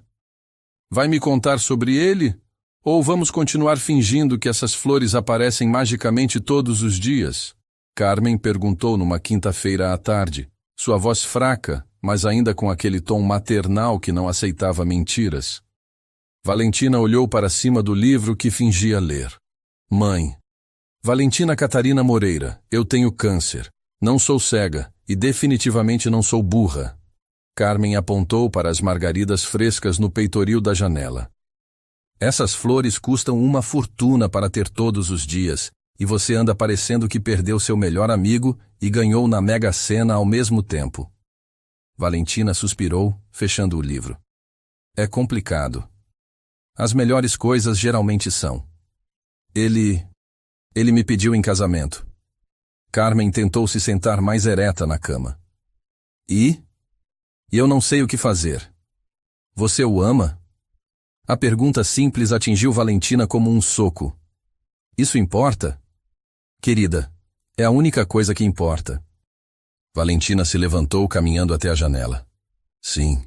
Vai me contar sobre ele? Ou vamos continuar fingindo que essas flores aparecem magicamente todos os dias? Carmen perguntou numa quinta-feira à tarde, sua voz fraca, mas ainda com aquele tom maternal que não aceitava mentiras. Valentina olhou para cima do livro que fingia ler. Mãe. Valentina Catarina Moreira, eu tenho câncer. Não sou cega e definitivamente não sou burra. Carmen apontou para as margaridas frescas no peitoril da janela. Essas flores custam uma fortuna para ter todos os dias, e você anda parecendo que perdeu seu melhor amigo e ganhou na Mega Sena ao mesmo tempo. Valentina suspirou, fechando o livro. É complicado. As melhores coisas geralmente são. Ele me pediu em casamento. Carmen tentou se sentar mais ereta na cama. E eu não sei o que fazer. Você o ama? A pergunta simples atingiu Valentina como um soco. Isso importa? Querida, é a única coisa que importa. Valentina se levantou caminhando até a janela. Sim,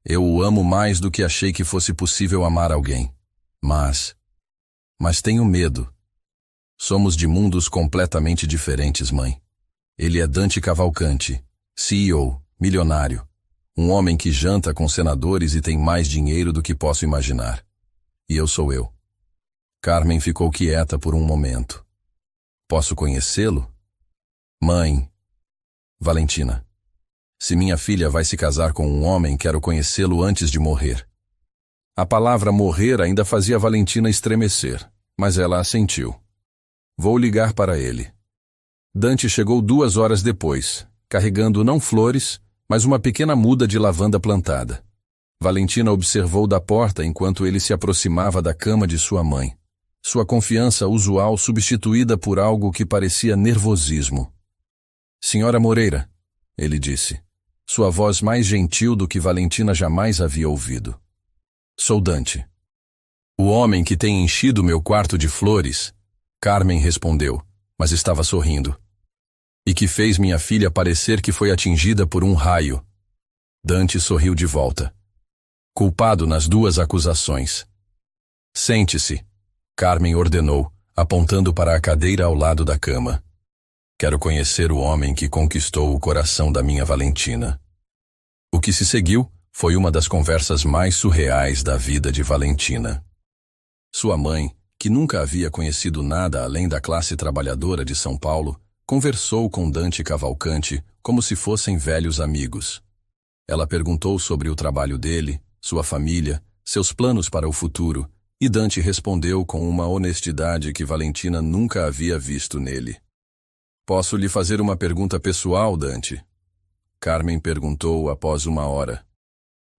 eu o amo mais do que achei que fosse possível amar alguém. Mas tenho medo. Somos de mundos completamente diferentes, mãe. Ele é Dante Cavalcante, CEO, milionário. Um homem que janta com senadores e tem mais dinheiro do que posso imaginar. E eu sou eu. Carmen ficou quieta por um momento. Posso conhecê-lo? Mãe. Valentina. Se minha filha vai se casar com um homem, quero conhecê-lo antes de morrer. A palavra morrer ainda fazia Valentina estremecer, mas ela assentiu. Vou ligar para ele. Dante chegou 2 horas depois, carregando não flores, mas uma pequena muda de lavanda plantada. Valentina observou da porta enquanto ele se aproximava da cama de sua mãe. Sua confiança usual substituída por algo que parecia nervosismo. Senhora Moreira, ele disse, sua voz mais gentil do que Valentina jamais havia ouvido. Sou Dante. O homem que tem enchido meu quarto de flores, Carmen respondeu, mas estava sorrindo. E que fez minha filha parecer que foi atingida por um raio. Dante sorriu de volta. Culpado nas 2 acusações. Sente-se, Carmen ordenou, apontando para a cadeira ao lado da cama. Quero conhecer o homem que conquistou o coração da minha Valentina. O que se seguiu foi uma das conversas mais surreais da vida de Valentina. Sua mãe, que nunca havia conhecido nada além da classe trabalhadora de São Paulo, conversou com Dante Cavalcanti como se fossem velhos amigos. Ela perguntou sobre o trabalho dele, sua família, seus planos para o futuro, e Dante respondeu com uma honestidade que Valentina nunca havia visto nele. Posso lhe fazer uma pergunta pessoal, Dante? Carmen perguntou após uma hora.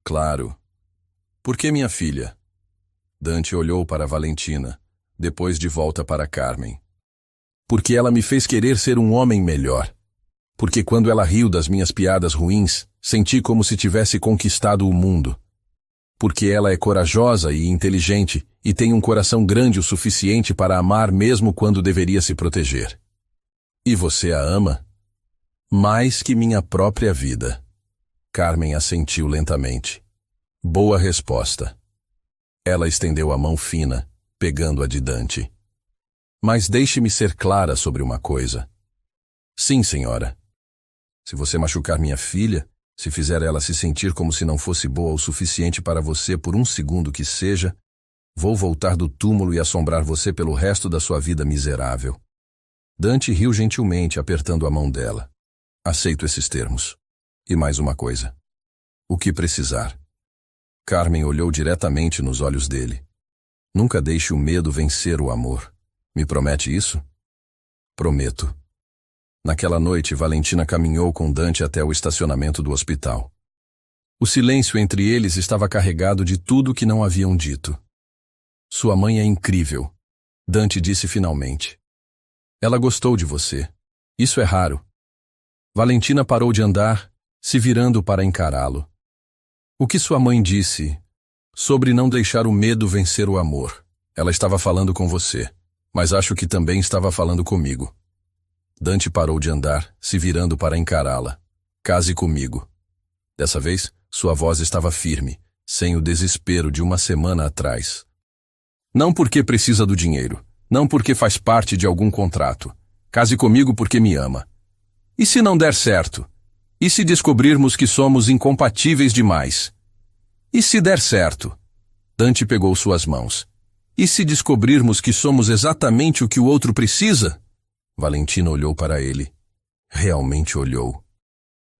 Claro. Por que minha filha? Dante olhou para Valentina, depois de volta para Carmen. Porque ela me fez querer ser um homem melhor. Porque quando ela riu das minhas piadas ruins, senti como se tivesse conquistado o mundo. Porque ela é corajosa e inteligente e tem um coração grande o suficiente para amar mesmo quando deveria se proteger. E você a ama? Mais que minha própria vida. Carmen assentiu lentamente. Boa resposta. Ela estendeu a mão fina, pegando a de Dante. Mas deixe-me ser clara sobre uma coisa. Sim, senhora. Se você machucar minha filha, se fizer ela se sentir como se não fosse boa o suficiente para você por um segundo que seja, vou voltar do túmulo e assombrar você pelo resto da sua vida miserável. Dante riu gentilmente, apertando a mão dela. Aceito esses termos. E mais uma coisa. O que precisar. Carmen olhou diretamente nos olhos dele. Nunca deixe o medo vencer o amor. Me promete isso? Prometo. Naquela noite, Valentina caminhou com Dante até o estacionamento do hospital. O silêncio entre eles estava carregado de tudo que não haviam dito. Sua mãe é incrível, Dante disse finalmente. Ela gostou de você. Isso é raro. Valentina parou de andar, se virando para encará-lo. O que sua mãe disse sobre não deixar o medo vencer o amor? Ela estava falando com você, mas acho que também estava falando comigo. Dante parou de andar, se virando para encará-la. Case comigo. Dessa vez, sua voz estava firme, sem o desespero de uma semana atrás. Não porque precisa do dinheiro, não porque faz parte de algum contrato. Case comigo porque me ama. E se não der certo? E se descobrirmos que somos incompatíveis demais? E se der certo? Dante pegou suas mãos. E se descobrirmos que somos exatamente o que o outro precisa? Valentina olhou para ele. Realmente olhou.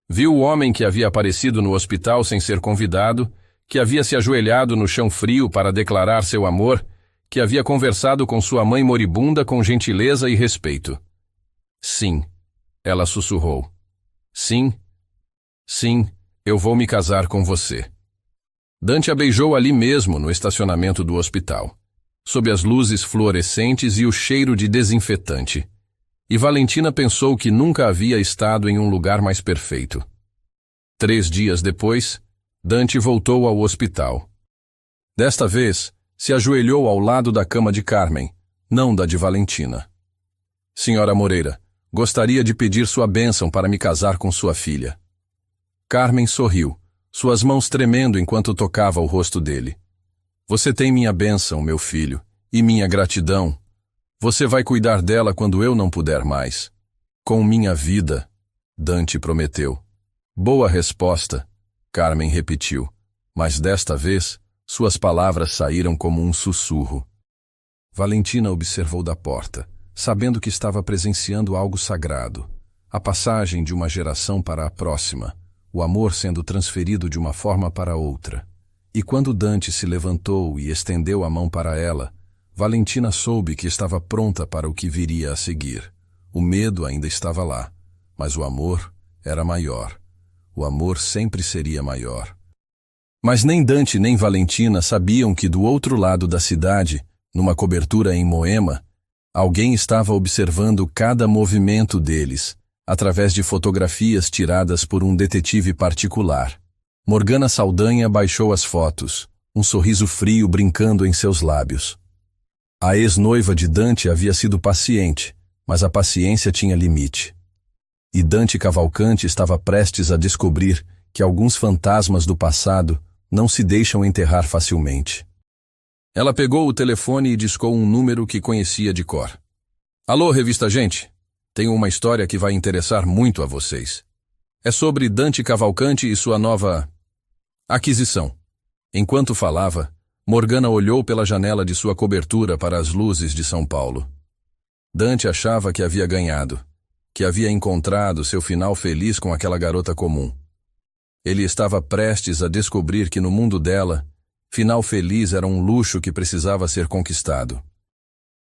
Viu o homem que havia aparecido no hospital sem ser convidado, que havia se ajoelhado no chão frio para declarar seu amor, que havia conversado com sua mãe moribunda com gentileza e respeito. Sim, ela sussurrou. Sim, sim, eu vou me casar com você. Dante a beijou ali mesmo, no estacionamento do hospital, sob as luzes fluorescentes e o cheiro de desinfetante. E Valentina pensou que nunca havia estado em um lugar mais perfeito. 3 dias depois, Dante voltou ao hospital. Desta vez, se ajoelhou ao lado da cama de Carmen, não da de Valentina. Senhora Moreira, gostaria de pedir sua bênção para me casar com sua filha. Carmen sorriu, suas mãos tremendo enquanto tocava o rosto dele. Você tem minha bênção, meu filho, e minha gratidão. Você vai cuidar dela quando eu não puder mais. Com minha vida, Dante prometeu. Boa resposta, Carmen repetiu, mas desta vez, suas palavras saíram como um sussurro. Valentina observou da porta, sabendo que estava presenciando algo sagrado, a passagem de uma geração para a próxima, o amor sendo transferido de uma forma para outra. E quando Dante se levantou e estendeu a mão para ela, Valentina soube que estava pronta para o que viria a seguir. O medo ainda estava lá, mas o amor era maior. O amor sempre seria maior. Mas nem Dante nem Valentina sabiam que do outro lado da cidade, numa cobertura em Moema, alguém estava observando cada movimento deles, através de fotografias tiradas por um detetive particular. Morgana Saldanha baixou as fotos, um sorriso frio brincando em seus lábios. A ex-noiva de Dante havia sido paciente, mas a paciência tinha limite. E Dante Cavalcanti estava prestes a descobrir que alguns fantasmas do passado não se deixam enterrar facilmente. Ela pegou o telefone e discou um número que conhecia de cor. Alô, revista Gente? Tenho uma história que vai interessar muito a vocês. É sobre Dante Cavalcanti e sua nova aquisição. Enquanto falava, Morgana olhou pela janela de sua cobertura para as luzes de São Paulo. Dante achava que havia ganhado, que havia encontrado seu final feliz com aquela garota comum. Ele estava prestes a descobrir que no mundo dela, final feliz era um luxo que precisava ser conquistado.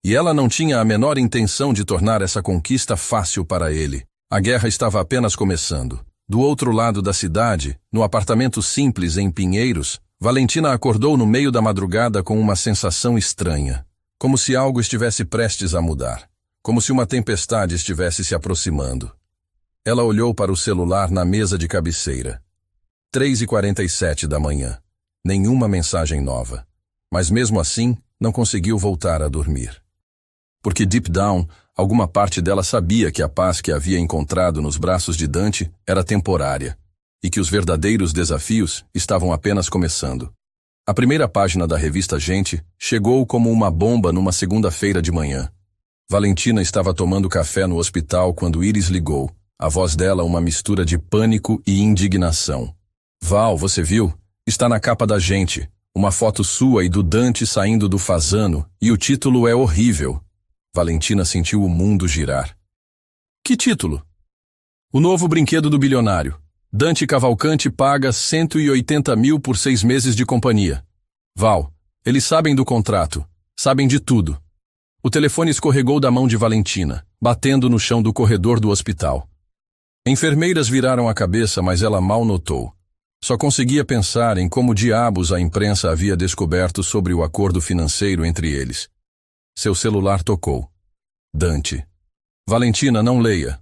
E ela não tinha a menor intenção de tornar essa conquista fácil para ele. A guerra estava apenas começando. Do outro lado da cidade, no apartamento simples em Pinheiros, Valentina acordou no meio da madrugada com uma sensação estranha, como se algo estivesse prestes a mudar, como se uma tempestade estivesse se aproximando. Ela olhou para o celular na mesa de cabeceira. 3h47 da manhã. Nenhuma mensagem nova. Mas mesmo assim, não conseguiu voltar a dormir. Porque deep down, alguma parte dela sabia que a paz que havia encontrado nos braços de Dante era temporária, e que os verdadeiros desafios estavam apenas começando. A primeira página da revista Gente chegou como uma bomba numa segunda-feira de manhã. Valentina estava tomando café no hospital quando Iris ligou, a voz dela uma mistura de pânico e indignação. Val, você viu? Está na capa da Gente, uma foto sua e do Dante saindo do Fasano, e o título é horrível. Valentina sentiu o mundo girar. Que título? O novo brinquedo do bilionário. Dante Cavalcante paga 180 mil por 6 meses de companhia. Val, eles sabem do contrato, sabem de tudo. O telefone escorregou da mão de Valentina, batendo no chão do corredor do hospital. Enfermeiras viraram a cabeça, mas ela mal notou. Só conseguia pensar em como diabos a imprensa havia descoberto sobre o acordo financeiro entre eles. Seu celular tocou. Dante. Valentina, não leia.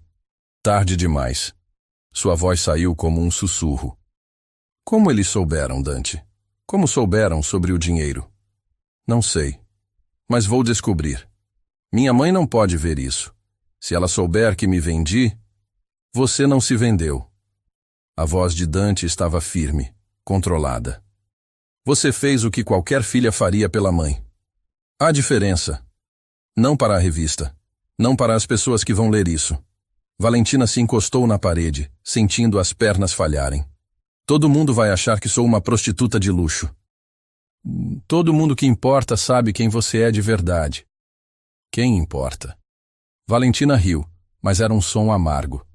Tarde demais. Sua voz saiu como um sussurro. Como eles souberam, Dante? Como souberam sobre o dinheiro? Não sei. Mas vou descobrir. Minha mãe não pode ver isso. Se ela souber que me vendi, você não se vendeu. A voz de Dante estava firme, controlada. Você fez o que qualquer filha faria pela mãe. Há diferença. Não para a revista. Não para as pessoas que vão ler isso. Valentina se encostou na parede, sentindo as pernas falharem. Todo mundo vai achar que sou uma prostituta de luxo. Todo mundo que importa sabe quem você é de verdade. Quem importa? Valentina riu, mas era um som amargo.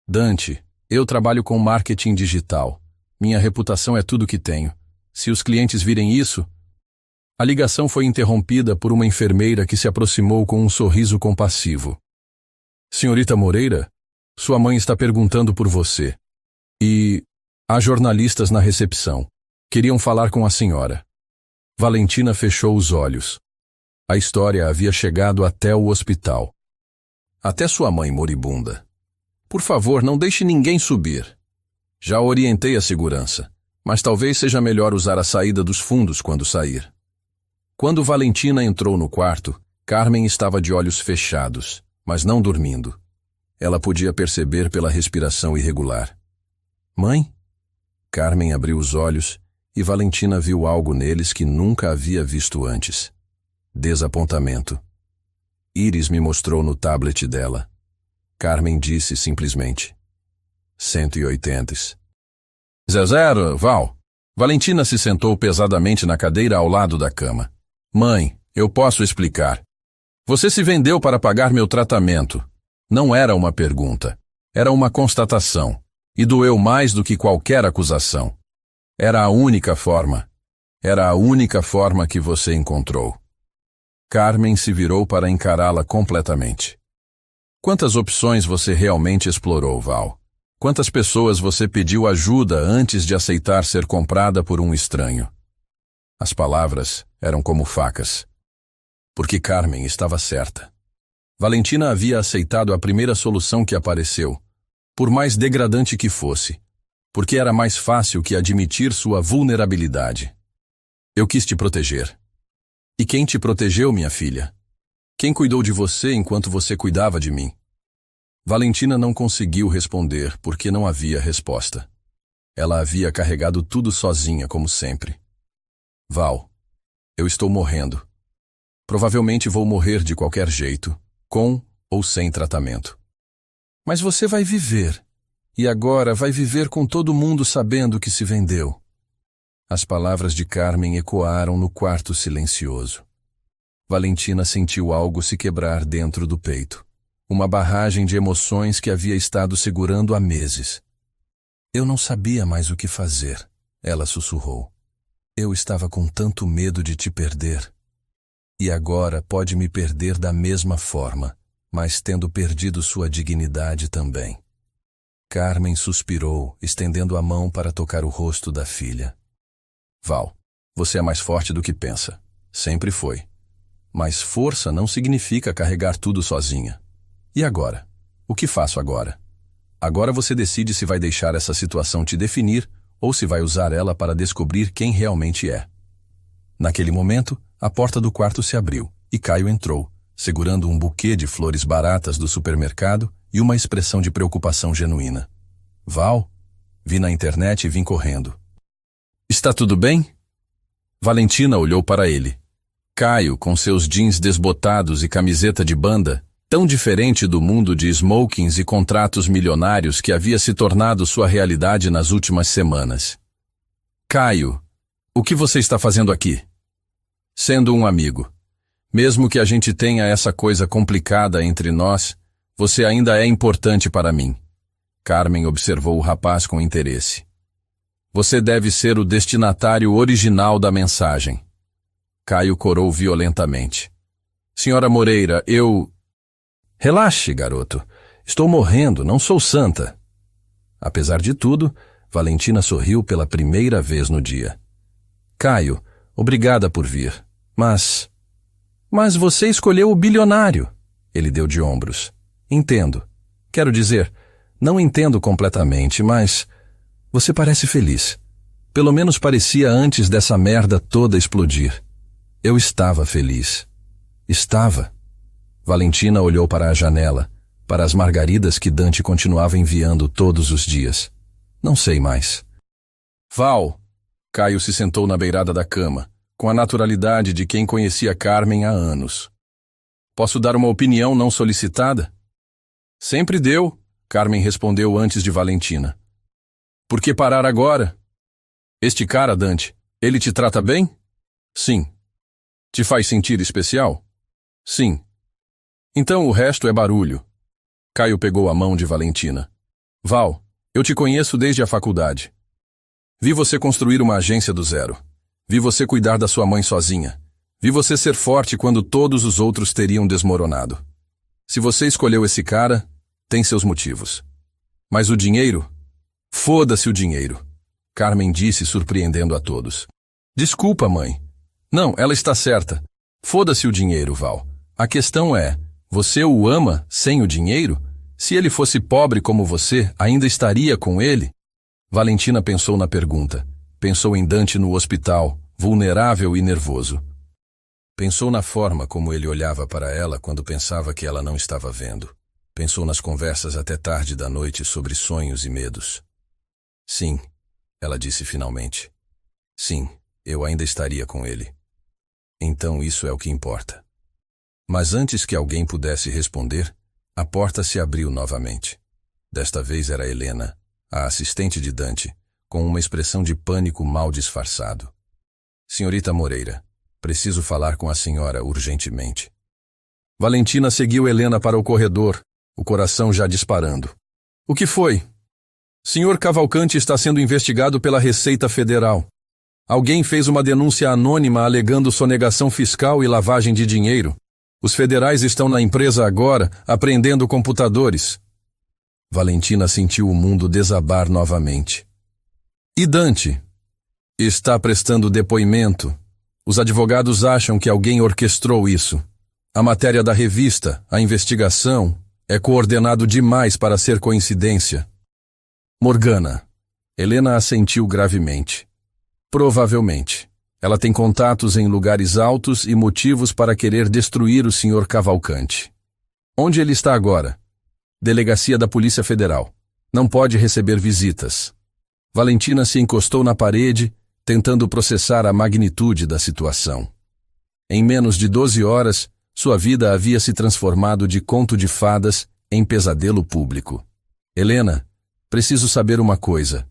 Dante, eu trabalho com marketing digital. Minha reputação é tudo que tenho. Se os clientes virem isso... A ligação foi interrompida por uma enfermeira que se aproximou com um sorriso compassivo. Senhorita Moreira, sua mãe está perguntando por você. E há jornalistas na recepção. Queriam falar com a senhora. Valentina fechou os olhos. A história havia chegado até o hospital. Até sua mãe moribunda. Por favor, não deixe ninguém subir. Já orientei a segurança, mas talvez seja melhor usar a saída dos fundos quando sair. Quando Valentina entrou no quarto, Carmen estava de olhos fechados, mas não dormindo. Ela podia perceber pela respiração irregular. Mãe? Carmen abriu os olhos e Valentina viu algo neles que nunca havia visto antes. Desapontamento. Iris me mostrou no tablet dela. Carmen disse simplesmente. 180. 00, Val. Valentina se sentou pesadamente na cadeira ao lado da cama. Mãe, eu posso explicar. Você se vendeu para pagar meu tratamento. Não era uma pergunta. Era uma constatação. E doeu mais do que qualquer acusação. Era a única forma. Era a única forma que você encontrou. Carmen se virou para encará-la completamente. Quantas opções você realmente explorou, Val? Quantas pessoas você pediu ajuda antes de aceitar ser comprada por um estranho? As palavras eram como facas. Porque Carmen estava certa. Valentina havia aceitado a primeira solução que apareceu, por mais degradante que fosse, porque era mais fácil que admitir sua vulnerabilidade. Eu quis te proteger. E quem te protegeu, minha filha? Quem cuidou de você enquanto você cuidava de mim? Valentina não conseguiu responder porque não havia resposta. Ela havia carregado tudo sozinha, como sempre. Val, eu estou morrendo. Provavelmente vou morrer de qualquer jeito, com ou sem tratamento. Mas você vai viver. E agora vai viver com todo mundo sabendo que se vendeu. As palavras de Carmen ecoaram no quarto silencioso. Valentina sentiu algo se quebrar dentro do peito. Uma barragem de emoções que havia estado segurando há meses. Eu não sabia mais o que fazer, ela sussurrou. Eu estava com tanto medo de te perder. E agora pode me perder da mesma forma, mas tendo perdido sua dignidade também. Carmen suspirou, estendendo a mão para tocar o rosto da filha. Val, você é mais forte do que pensa. Sempre foi. Mas força não significa carregar tudo sozinha. E agora? O que faço agora? Agora você decide se vai deixar essa situação te definir ou se vai usar ela para descobrir quem realmente é. Naquele momento, a porta do quarto se abriu e Caio entrou, segurando um buquê de flores baratas do supermercado e uma expressão de preocupação genuína. Val? Vi na internet e vim correndo. Está tudo bem? Valentina olhou para ele. Caio, com seus jeans desbotados e camiseta de banda, tão diferente do mundo de smokings e contratos milionários que havia se tornado sua realidade nas últimas semanas. Caio, o que você está fazendo aqui? Sendo um amigo. Mesmo que a gente tenha essa coisa complicada entre nós, você ainda é importante para mim. Carmen observou o rapaz com interesse. Você deve ser o destinatário original da mensagem. Caio corou violentamente. Senhora Moreira, eu... Relaxe, garoto. Estou morrendo, não sou santa. Apesar de tudo, Valentina sorriu pela primeira vez no dia. Caio, obrigada por vir. Mas você escolheu o bilionário. Ele deu de ombros. Entendo. Quero dizer, não entendo completamente, mas você parece feliz. Pelo menos parecia antes dessa merda toda explodir. Eu estava feliz. Estava. Valentina olhou para a janela, para as margaridas que Dante continuava enviando todos os dias. Não sei mais. Val! Caio se sentou na beirada da cama, com a naturalidade de quem conhecia Carmen há anos. Posso dar uma opinião não solicitada? Sempre deu, Carmen respondeu antes de Valentina. Por que parar agora? Este cara, Dante, ele te trata bem? Sim. Te faz sentir especial? Sim. Então o resto é barulho. Caio pegou a mão de Valentina. Val, eu te conheço desde a faculdade. Vi você construir uma agência do zero. Vi você cuidar da sua mãe sozinha. Vi você ser forte quando todos os outros teriam desmoronado. Se você escolheu esse cara, tem seus motivos. Mas o dinheiro? Foda-se o dinheiro. Carmen disse, surpreendendo a todos. Desculpa, mãe. Não, ela está certa. Foda-se o dinheiro, Val. A questão é, você o ama sem o dinheiro? Se ele fosse pobre como você, ainda estaria com ele? Valentina pensou na pergunta. Pensou em Dante no hospital, vulnerável e nervoso. Pensou na forma como ele olhava para ela quando pensava que ela não estava vendo. Pensou nas conversas até tarde da noite sobre sonhos e medos. Sim, ela disse finalmente. Sim, eu ainda estaria com ele. Então isso é o que importa. Mas antes que alguém pudesse responder, a porta se abriu novamente. Desta vez era Helena, a assistente de Dante, com uma expressão de pânico mal disfarçado. Senhorita Moreira, preciso falar com a senhora urgentemente. Valentina seguiu Helena para o corredor, o coração já disparando. O que foi? Senhor Cavalcante está sendo investigado pela Receita Federal. Alguém fez uma denúncia anônima alegando sonegação fiscal e lavagem de dinheiro. Os federais estão na empresa agora, apreendendo computadores. Valentina sentiu o mundo desabar novamente. E Dante? Está prestando depoimento. Os advogados acham que alguém orquestrou isso. A matéria da revista, a investigação, é coordenado demais para ser coincidência. Morgana. Helena assentiu gravemente. Provavelmente. Ela tem contatos em lugares altos e motivos para querer destruir o Sr. Cavalcante. Onde ele está agora? Delegacia da Polícia Federal. Não pode receber visitas. Valentina se encostou na parede, tentando processar a magnitude da situação. Em menos de 12 horas, sua vida havia se transformado de conto de fadas em pesadelo público. Helena, preciso saber uma coisa.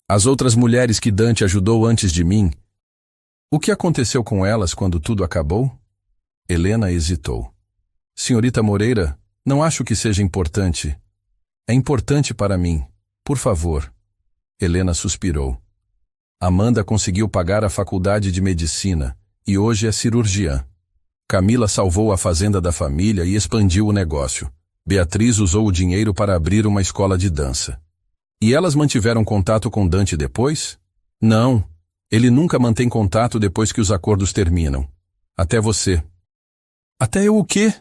As outras mulheres que Dante ajudou antes de mim, o que aconteceu com elas quando tudo acabou? Helena hesitou. Senhorita Moreira, não acho que seja importante. É importante para mim. Por favor. Helena suspirou. Amanda conseguiu pagar a faculdade de medicina e hoje é cirurgiã. Camila salvou a fazenda da família e expandiu o negócio. Beatriz usou o dinheiro para abrir uma escola de dança. E elas mantiveram contato com Dante depois? Não. Ele nunca mantém contato depois que os acordos terminam. Até você. Até eu o quê?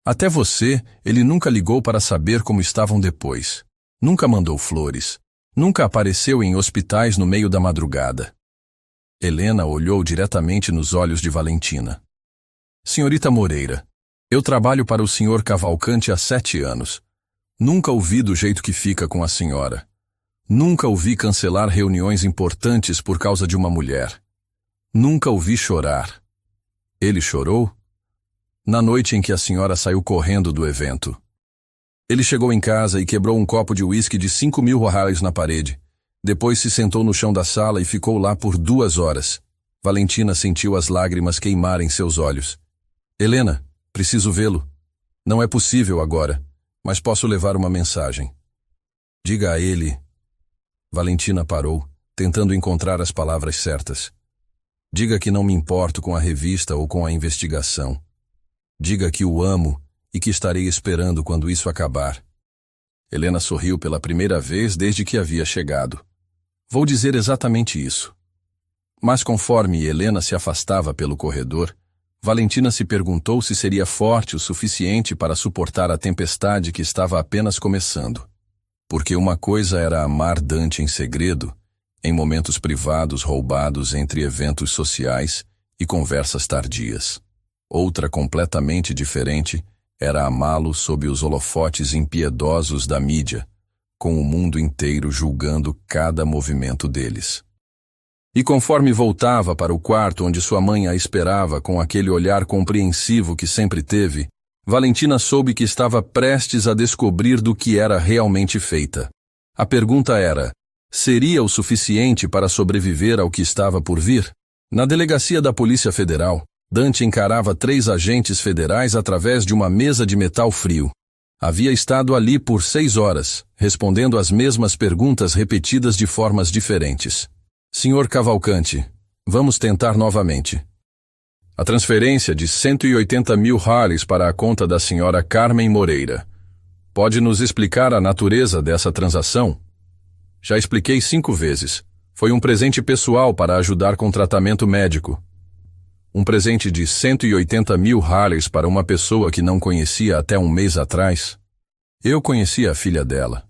Até você, ele nunca ligou para saber como estavam depois. Nunca mandou flores. Nunca apareceu em hospitais no meio da madrugada. Helena olhou diretamente nos olhos de Valentina. Senhorita Moreira, eu trabalho para o Sr. Cavalcante há 7 anos. Nunca o vi do jeito que fica com a senhora. Nunca o vi cancelar reuniões importantes por causa de uma mulher. Nunca o vi chorar. Ele chorou? Na noite em que a senhora saiu correndo do evento. Ele chegou em casa e quebrou um copo de uísque de 5.000 reais na parede. Depois se sentou no chão da sala e ficou lá por 2 horas. Valentina sentiu as lágrimas queimarem seus olhos. Helena, preciso vê-lo. Não é possível agora, mas posso levar uma mensagem. Diga a ele... Valentina parou, tentando encontrar as palavras certas. Diga que não me importo com a revista ou com a investigação. Diga que o amo e que estarei esperando quando isso acabar. Helena sorriu pela primeira vez desde que havia chegado. Vou dizer exatamente isso. Mas conforme Helena se afastava pelo corredor, Valentina se perguntou se seria forte o suficiente para suportar a tempestade que estava apenas começando. Porque uma coisa era amar Dante em segredo, em momentos privados roubados entre eventos sociais e conversas tardias. Outra completamente diferente era amá-lo sob os holofotes impiedosos da mídia, com o mundo inteiro julgando cada movimento deles. E conforme voltava para o quarto onde sua mãe a esperava com aquele olhar compreensivo que sempre teve, Valentina soube que estava prestes a descobrir do que era realmente feita. A pergunta era, seria o suficiente para sobreviver ao que estava por vir? Na delegacia da Polícia Federal, Dante encarava 3 agentes federais através de uma mesa de metal frio. Havia estado ali por 6 horas, respondendo as mesmas perguntas repetidas de formas diferentes. Senhor Cavalcante, vamos tentar novamente. A transferência de 180.000 reais para a conta da senhora Carmen Moreira. Pode nos explicar a natureza dessa transação? Já expliquei 5 vezes. Foi um presente pessoal para ajudar com tratamento médico. Um presente de 180.000 reais para uma pessoa que não conhecia até um mês atrás. Eu conhecia a filha dela.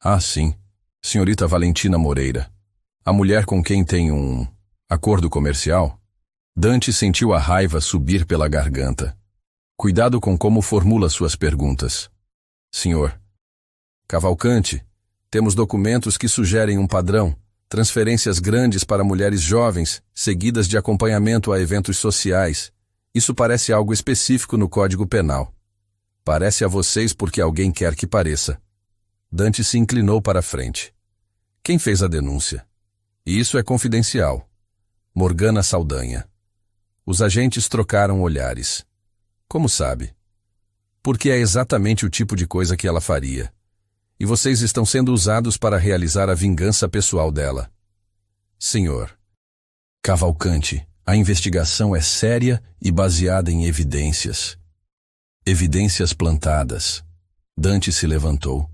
Ah, sim, senhorita Valentina Moreira. A mulher com quem tem um acordo comercial. Dante sentiu a raiva subir pela garganta. Cuidado com como formula suas perguntas. Senhor Cavalcante, temos documentos que sugerem um padrão. Transferências grandes para mulheres jovens, seguidas de acompanhamento a eventos sociais. Isso parece algo específico no Código Penal. Parece a vocês porque alguém quer que pareça. Dante se inclinou para a frente. Quem fez a denúncia? E isso é confidencial. Morgana Saldanha. Os agentes trocaram olhares. Como sabe? Porque é exatamente o tipo de coisa que ela faria. E vocês estão sendo usados para realizar a vingança pessoal dela. Senhor Cavalcante, a investigação é séria e baseada em evidências. Evidências plantadas. Dante se levantou.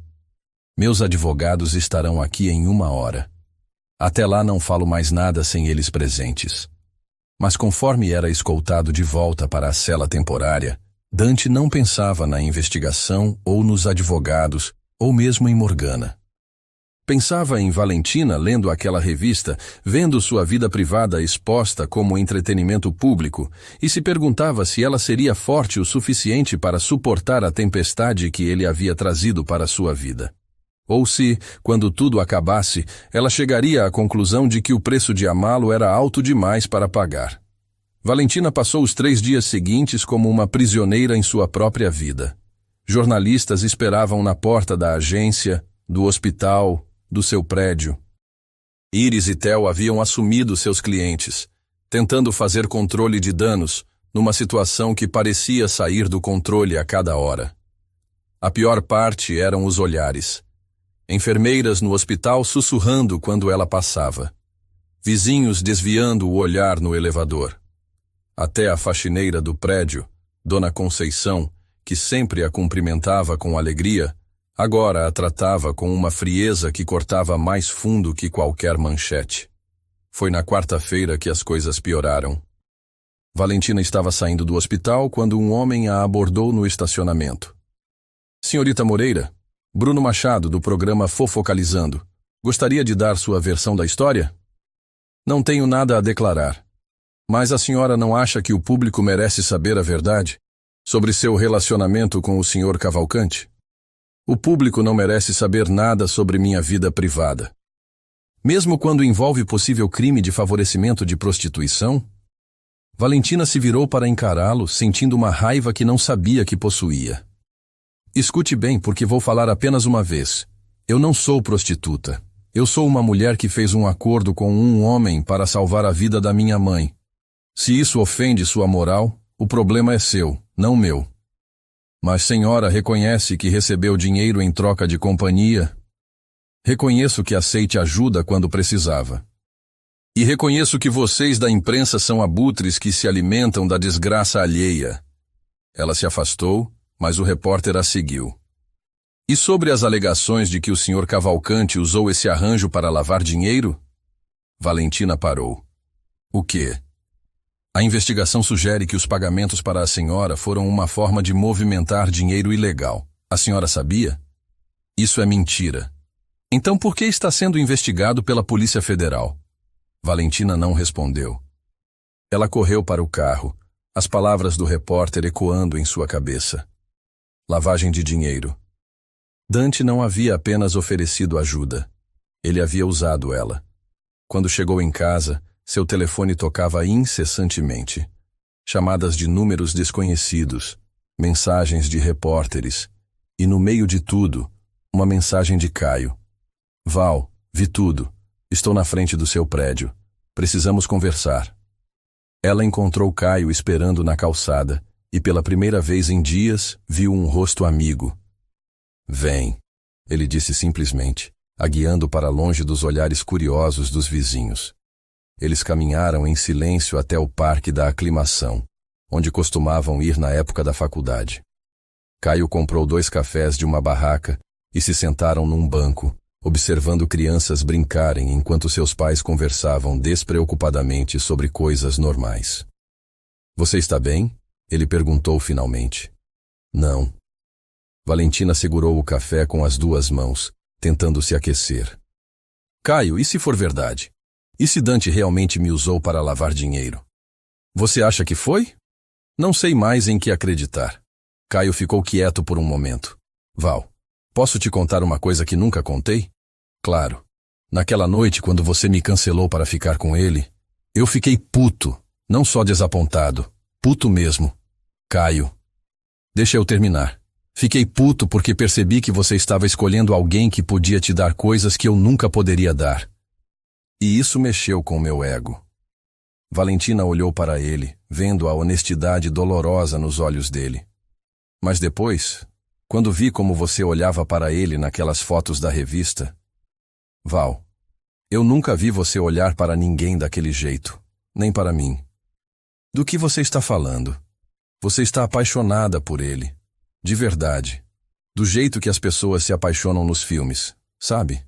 Meus advogados estarão aqui em 1 hora. Até lá não falo mais nada sem eles presentes. Mas conforme era escoltado de volta para a cela temporária, Dante não pensava na investigação ou nos advogados, ou mesmo em Morgana. Pensava em Valentina lendo aquela revista, vendo sua vida privada exposta como entretenimento público, e se perguntava se ela seria forte o suficiente para suportar a tempestade que ele havia trazido para sua vida. Ou se, quando tudo acabasse, ela chegaria à conclusão de que o preço de amá-lo era alto demais para pagar. Valentina passou os 3 dias seguintes como uma prisioneira em sua própria vida. Jornalistas esperavam na porta da agência, do hospital, do seu prédio. Iris e Theo haviam assumido seus clientes, tentando fazer controle de danos numa situação que parecia sair do controle a cada hora. A pior parte eram os olhares. Enfermeiras no hospital sussurrando quando ela passava. Vizinhos desviando o olhar no elevador. Até a faxineira do prédio, Dona Conceição, que sempre a cumprimentava com alegria, agora a tratava com uma frieza que cortava mais fundo que qualquer manchete. Foi na quarta-feira que as coisas pioraram. Valentina estava saindo do hospital quando um homem a abordou no estacionamento. Senhorita Moreira, Bruno Machado, do programa Fofocalizando, gostaria de dar sua versão da história? Não tenho nada a declarar. Mas a senhora não acha que o público merece saber a verdade sobre seu relacionamento com o Sr. Cavalcante? O público não merece saber nada sobre minha vida privada. Mesmo quando envolve possível crime de favorecimento de prostituição? Valentina se virou para encará-lo, sentindo uma raiva que não sabia que possuía. Escute bem, porque vou falar apenas uma vez. Eu não sou prostituta. Eu sou uma mulher que fez um acordo com um homem para salvar a vida da minha mãe. Se isso ofende sua moral, o problema é seu, não meu. Mas senhora reconhece que recebeu dinheiro em troca de companhia? Reconheço que aceite ajuda quando precisava. E reconheço que vocês da imprensa são abutres que se alimentam da desgraça alheia. Ela se afastou, mas o repórter a seguiu. E sobre as alegações de que o Sr. Cavalcante usou esse arranjo para lavar dinheiro? Valentina parou. O quê? A investigação sugere que os pagamentos para a senhora foram uma forma de movimentar dinheiro ilegal. A senhora sabia? Isso é mentira. Então por que está sendo investigado pela Polícia Federal? Valentina não respondeu. Ela correu para o carro, as palavras do repórter ecoando em sua cabeça. Lavagem de dinheiro. Dante não havia apenas oferecido ajuda. Ele havia usado ela. Quando chegou em casa, seu telefone tocava incessantemente. Chamadas de números desconhecidos, mensagens de repórteres, e no meio de tudo, uma mensagem de Caio. Val, vi tudo. Estou na frente do seu prédio. Precisamos conversar. Ela encontrou Caio esperando na calçada, e pela primeira vez em dias, viu um rosto amigo. Vem, ele disse simplesmente, a guiando para longe dos olhares curiosos dos vizinhos. Eles caminharam em silêncio até o Parque da Aclimação, onde costumavam ir na época da faculdade. Caio comprou 2 cafés de uma barraca e se sentaram num banco, observando crianças brincarem enquanto seus pais conversavam despreocupadamente sobre coisas normais. Você está bem? Ele perguntou finalmente. Não. Valentina segurou o café com as 2 mãos, tentando se aquecer. Caio, e se for verdade? E se Dante realmente me usou para lavar dinheiro? Você acha que foi? Não sei mais em que acreditar. Caio ficou quieto por um momento. Val, posso te contar uma coisa que nunca contei? Claro. Naquela noite, quando você me cancelou para ficar com ele, eu fiquei puto, não só desapontado, puto mesmo. Caio. Deixa eu terminar. Fiquei puto porque percebi que você estava escolhendo alguém que podia te dar coisas que eu nunca poderia dar. E isso mexeu com o meu ego. Valentina olhou para ele, vendo a honestidade dolorosa nos olhos dele. Mas depois, quando vi como você olhava para ele naquelas fotos da revista... Val, eu nunca vi você olhar para ninguém daquele jeito, nem para mim. Do que você está falando? Você está apaixonada por ele. De verdade. Do jeito que as pessoas se apaixonam nos filmes, sabe?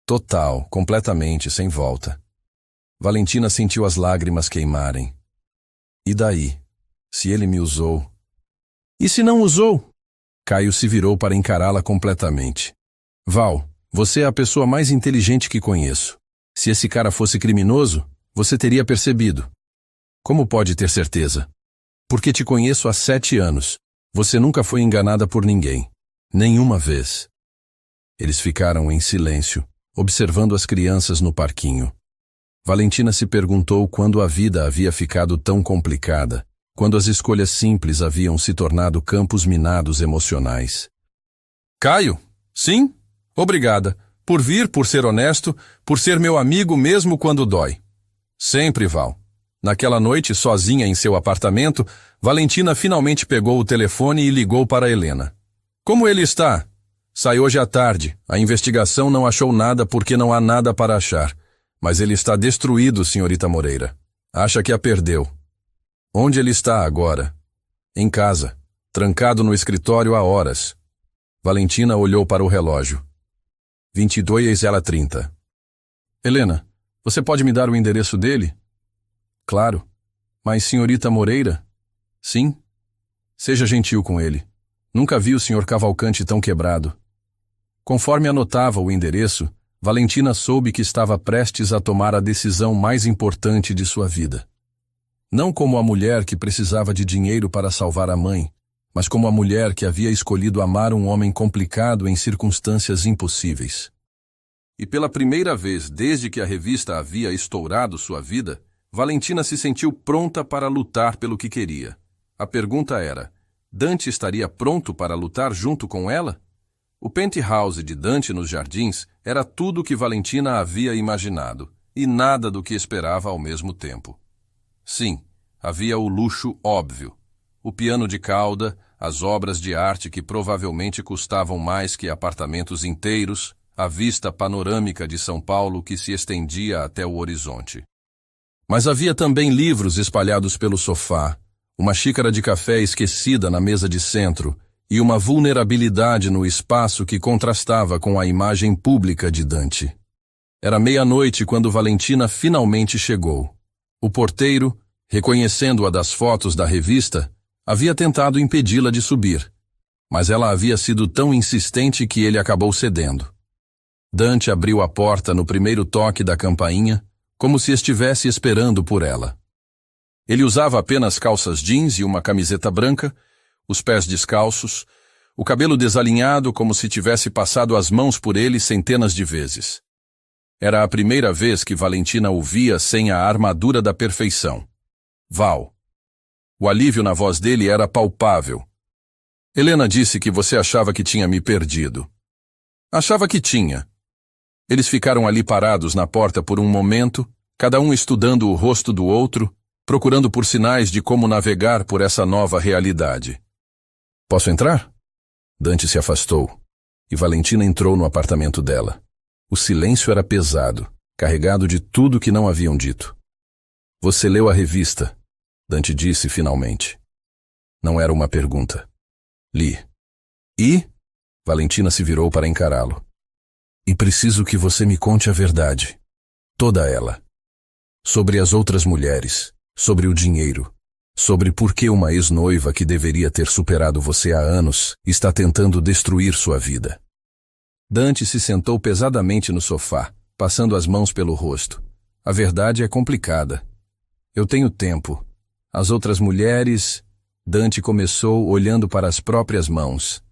Total, completamente, sem volta. Valentina sentiu as lágrimas queimarem. E daí? Se ele me usou... E se não usou? Caio se virou para encará-la completamente. Val, você é a pessoa mais inteligente que conheço. Se esse cara fosse criminoso, você teria percebido. Como pode ter certeza? Porque te conheço há 7 anos. Você nunca foi enganada por ninguém. Nenhuma vez. Eles ficaram em silêncio, observando as crianças no parquinho. Valentina se perguntou quando a vida havia ficado tão complicada, quando as escolhas simples haviam se tornado campos minados emocionais. Caio? Sim? Obrigada. Por vir, por ser honesto, por ser meu amigo mesmo quando dói. Sempre, Val. Naquela noite, sozinha em seu apartamento, Valentina finalmente pegou o telefone e ligou para Helena. Como ele está? Sai hoje à tarde. A investigação não achou nada porque não há nada para achar. Mas ele está destruído, senhorita Moreira. Acha que a perdeu. Onde ele está agora? Em casa, trancado no escritório há horas. Valentina olhou para o relógio. 22h30. Helena, você pode me dar o endereço dele? Claro. Mas senhorita Moreira? Sim. Seja gentil com ele. Nunca vi o senhor Cavalcante tão quebrado. Conforme anotava o endereço, Valentina soube que estava prestes a tomar a decisão mais importante de sua vida. Não como a mulher que precisava de dinheiro para salvar a mãe, mas como a mulher que havia escolhido amar um homem complicado em circunstâncias impossíveis. E pela primeira vez desde que a revista havia estourado sua vida, Valentina se sentiu pronta para lutar pelo que queria. A pergunta era, Dante estaria pronto para lutar junto com ela? O penthouse de Dante nos Jardins era tudo o que Valentina havia imaginado, e nada do que esperava ao mesmo tempo. Sim, havia o luxo óbvio. O piano de cauda, as obras de arte que provavelmente custavam mais que apartamentos inteiros, a vista panorâmica de São Paulo que se estendia até o horizonte. Mas havia também livros espalhados pelo sofá, uma xícara de café esquecida na mesa de centro e uma vulnerabilidade no espaço que contrastava com a imagem pública de Dante. Era meia-noite quando Valentina finalmente chegou. O porteiro, reconhecendo-a das fotos da revista, havia tentado impedi-la de subir, mas ela havia sido tão insistente que ele acabou cedendo. Dante abriu a porta no primeiro toque da campainha, como se estivesse esperando por ela. Ele usava apenas calças jeans e uma camiseta branca, os pés descalços, o cabelo desalinhado como se tivesse passado as mãos por ele centenas de vezes. Era a primeira vez que Valentina o via sem a armadura da perfeição. Val. O alívio na voz dele era palpável. Helena disse que você achava que tinha me perdido. Achava que tinha. Eles ficaram ali parados na porta por um momento, cada um estudando o rosto do outro, procurando por sinais de como navegar por essa nova realidade. Posso entrar? Dante se afastou, e Valentina entrou no apartamento dela. O silêncio era pesado, carregado de tudo que não haviam dito. Você leu a revista, Dante disse finalmente. Não era uma pergunta. Li. E? Valentina se virou para encará-lo. E preciso que você me conte a verdade. Toda ela. Sobre as outras mulheres, sobre o dinheiro, sobre por que uma ex-noiva que deveria ter superado você há anos está tentando destruir sua vida. Dante se sentou pesadamente no sofá, passando as mãos pelo rosto. A verdade é complicada. Eu tenho tempo. As outras mulheres... Dante começou olhando para as próprias mãos.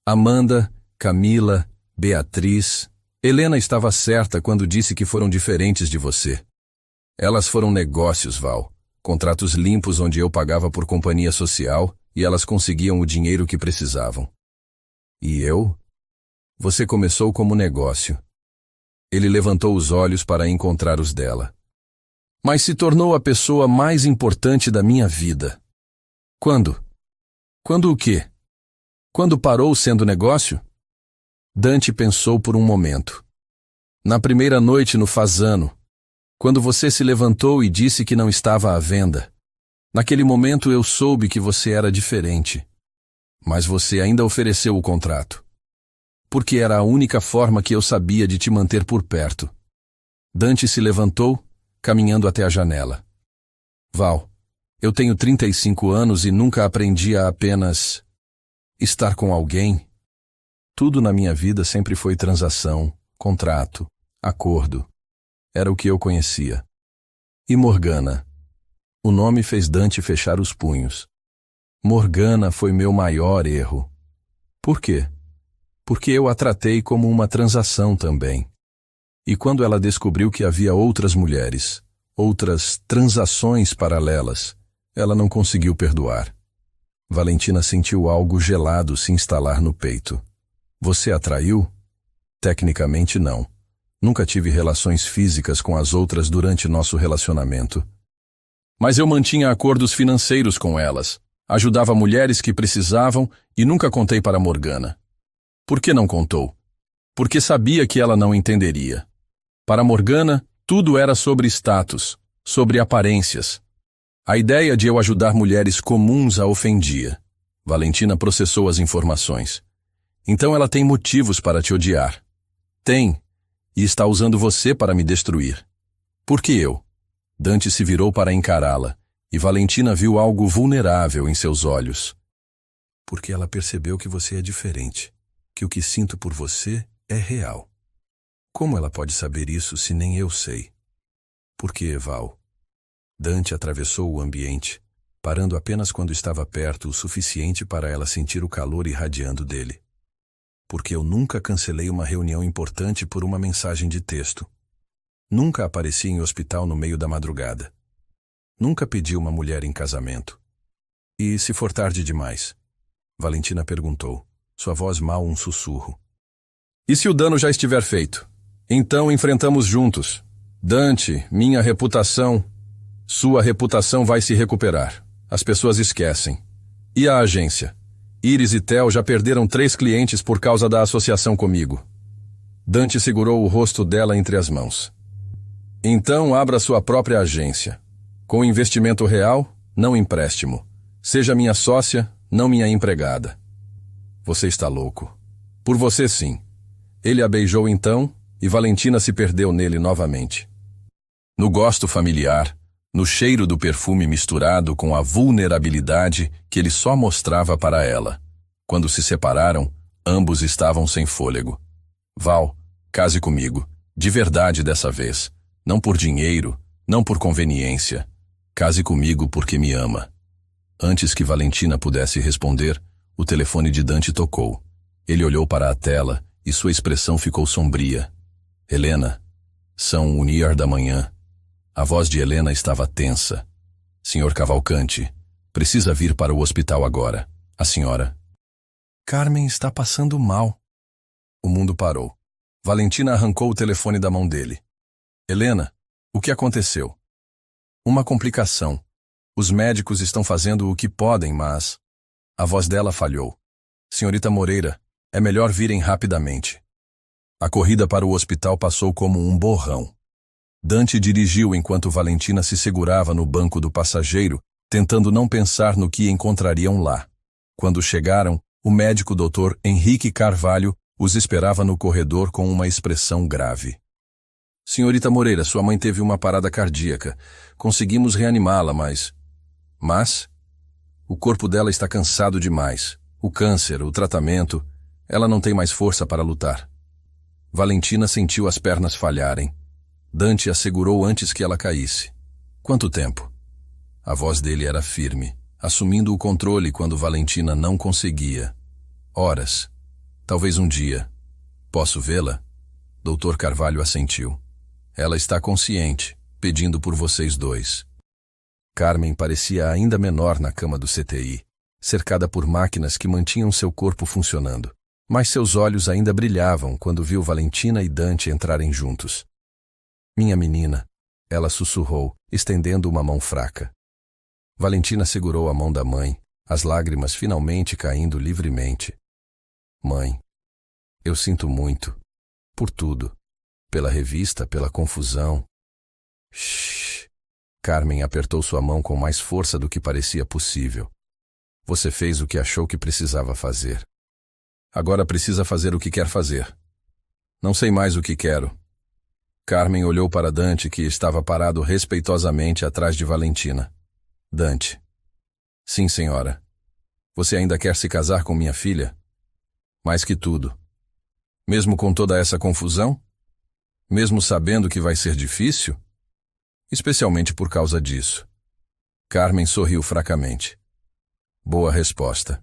Amanda, Camila, Beatriz... Helena estava certa quando disse que foram diferentes de você. Elas foram negócios, Val. Contratos limpos onde eu pagava por companhia social e elas conseguiam o dinheiro que precisavam. E eu? Você começou como negócio. Ele levantou os olhos para encontrar os dela. Mas se tornou a pessoa mais importante da minha vida. Quando? Quando o quê? Quando parou sendo negócio? Dante pensou por um momento. Na primeira noite no Fasano, quando você se levantou e disse que não estava à venda. Naquele momento eu soube que você era diferente. Mas você ainda ofereceu o contrato. Porque era a única forma que eu sabia de te manter por perto. Dante se levantou, caminhando até a janela. Val, eu tenho 35 anos e nunca aprendi a apenas estar com alguém. Tudo na minha vida sempre foi transação, contrato, acordo. Era o que eu conhecia. E Morgana? O nome fez Dante fechar os punhos. Morgana foi meu maior erro. Por quê? Porque eu a tratei como uma transação também. E quando ela descobriu que havia outras mulheres, outras transações paralelas, ela não conseguiu perdoar. Valentina sentiu algo gelado se instalar no peito. Você a traiu? Tecnicamente, não. Nunca tive relações físicas com as outras durante nosso relacionamento. Mas eu mantinha acordos financeiros com elas, ajudava mulheres que precisavam e nunca contei para Morgana. Por que não contou? Porque sabia que ela não entenderia. Para Morgana, tudo era sobre status, sobre aparências. A ideia de eu ajudar mulheres comuns a ofendia. Valentina processou as informações. Então ela tem motivos para te odiar. Tem. E está usando você para me destruir. Por que eu? Dante se virou para encará-la, e Valentina viu algo vulnerável em seus olhos. Porque ela percebeu que você é diferente, que o que sinto por você é real. Como ela pode saber isso se nem eu sei? Por que, Val? Dante atravessou o ambiente, parando apenas quando estava perto o suficiente para ela sentir o calor irradiando dele. Porque eu nunca cancelei uma reunião importante por uma mensagem de texto. Nunca apareci em hospital no meio da madrugada. Nunca pedi uma mulher em casamento. E se for tarde demais? Valentina perguntou, sua voz mal um sussurro. E se o dano já estiver feito? Então enfrentamos juntos. Dante, minha reputação, sua reputação vai se recuperar. As pessoas esquecem. E a agência? Iris e Theo já perderam 3 clientes por causa da associação comigo. Dante segurou o rosto dela entre as mãos. Então abra sua própria agência. Com investimento real, não empréstimo. Seja minha sócia, não minha empregada. Você está louco. Por você, sim. Ele a beijou então, e Valentina se perdeu nele novamente. No gosto familiar, no cheiro do perfume misturado com a vulnerabilidade que ele só mostrava para ela. Quando se separaram, ambos estavam sem fôlego. Val, case comigo, de verdade dessa vez. Não por dinheiro, não por conveniência. Case comigo porque me ama. Antes que Valentina pudesse responder, o telefone de Dante tocou. Ele olhou para a tela e sua expressão ficou sombria. Helena, são 1h da manhã. A voz de Helena estava tensa. Senhor Cavalcante, precisa vir para o hospital agora. A senhora. Carmen está passando mal. O mundo parou. Valentina arrancou o telefone da mão dele. Helena, o que aconteceu? Uma complicação. Os médicos estão fazendo o que podem, mas... A voz dela falhou. Senhorita Moreira, é melhor virem rapidamente. A corrida para o hospital passou como um borrão. Dante dirigiu enquanto Valentina se segurava no banco do passageiro, tentando não pensar no que encontrariam lá. Quando chegaram, o médico Dr. Henrique Carvalho os esperava no corredor com uma expressão grave. Senhorita Moreira, sua mãe teve uma parada cardíaca. Conseguimos reanimá-la, mas... Mas? O corpo dela está cansado demais. O câncer, o tratamento... Ela não tem mais força para lutar. Valentina sentiu as pernas falharem. Dante a segurou antes que ela caísse. Quanto tempo? A voz dele era firme, assumindo o controle quando Valentina não conseguia. Horas. Talvez um dia. Posso vê-la? Dr. Carvalho assentiu. Ela está consciente, pedindo por vocês dois. Carmen parecia ainda menor na cama do CTI, cercada por máquinas que mantinham seu corpo funcionando. Mas seus olhos ainda brilhavam quando viu Valentina e Dante entrarem juntos. Minha menina, ela sussurrou, estendendo uma mão fraca. Valentina segurou a mão da mãe, as lágrimas finalmente caindo livremente. Mãe, eu sinto muito. Por tudo. Pela revista, pela confusão. Shhh. Carmen apertou sua mão com mais força do que parecia possível. Você fez o que achou que precisava fazer. Agora precisa fazer o que quer fazer. Não sei mais o que quero. Carmen olhou para Dante, que estava parado respeitosamente atrás de Valentina. Dante. Sim, senhora. Você ainda quer se casar com minha filha? Mais que tudo. Mesmo com toda essa confusão? Mesmo sabendo que vai ser difícil? Especialmente por causa disso. Carmen sorriu fracamente. Boa resposta.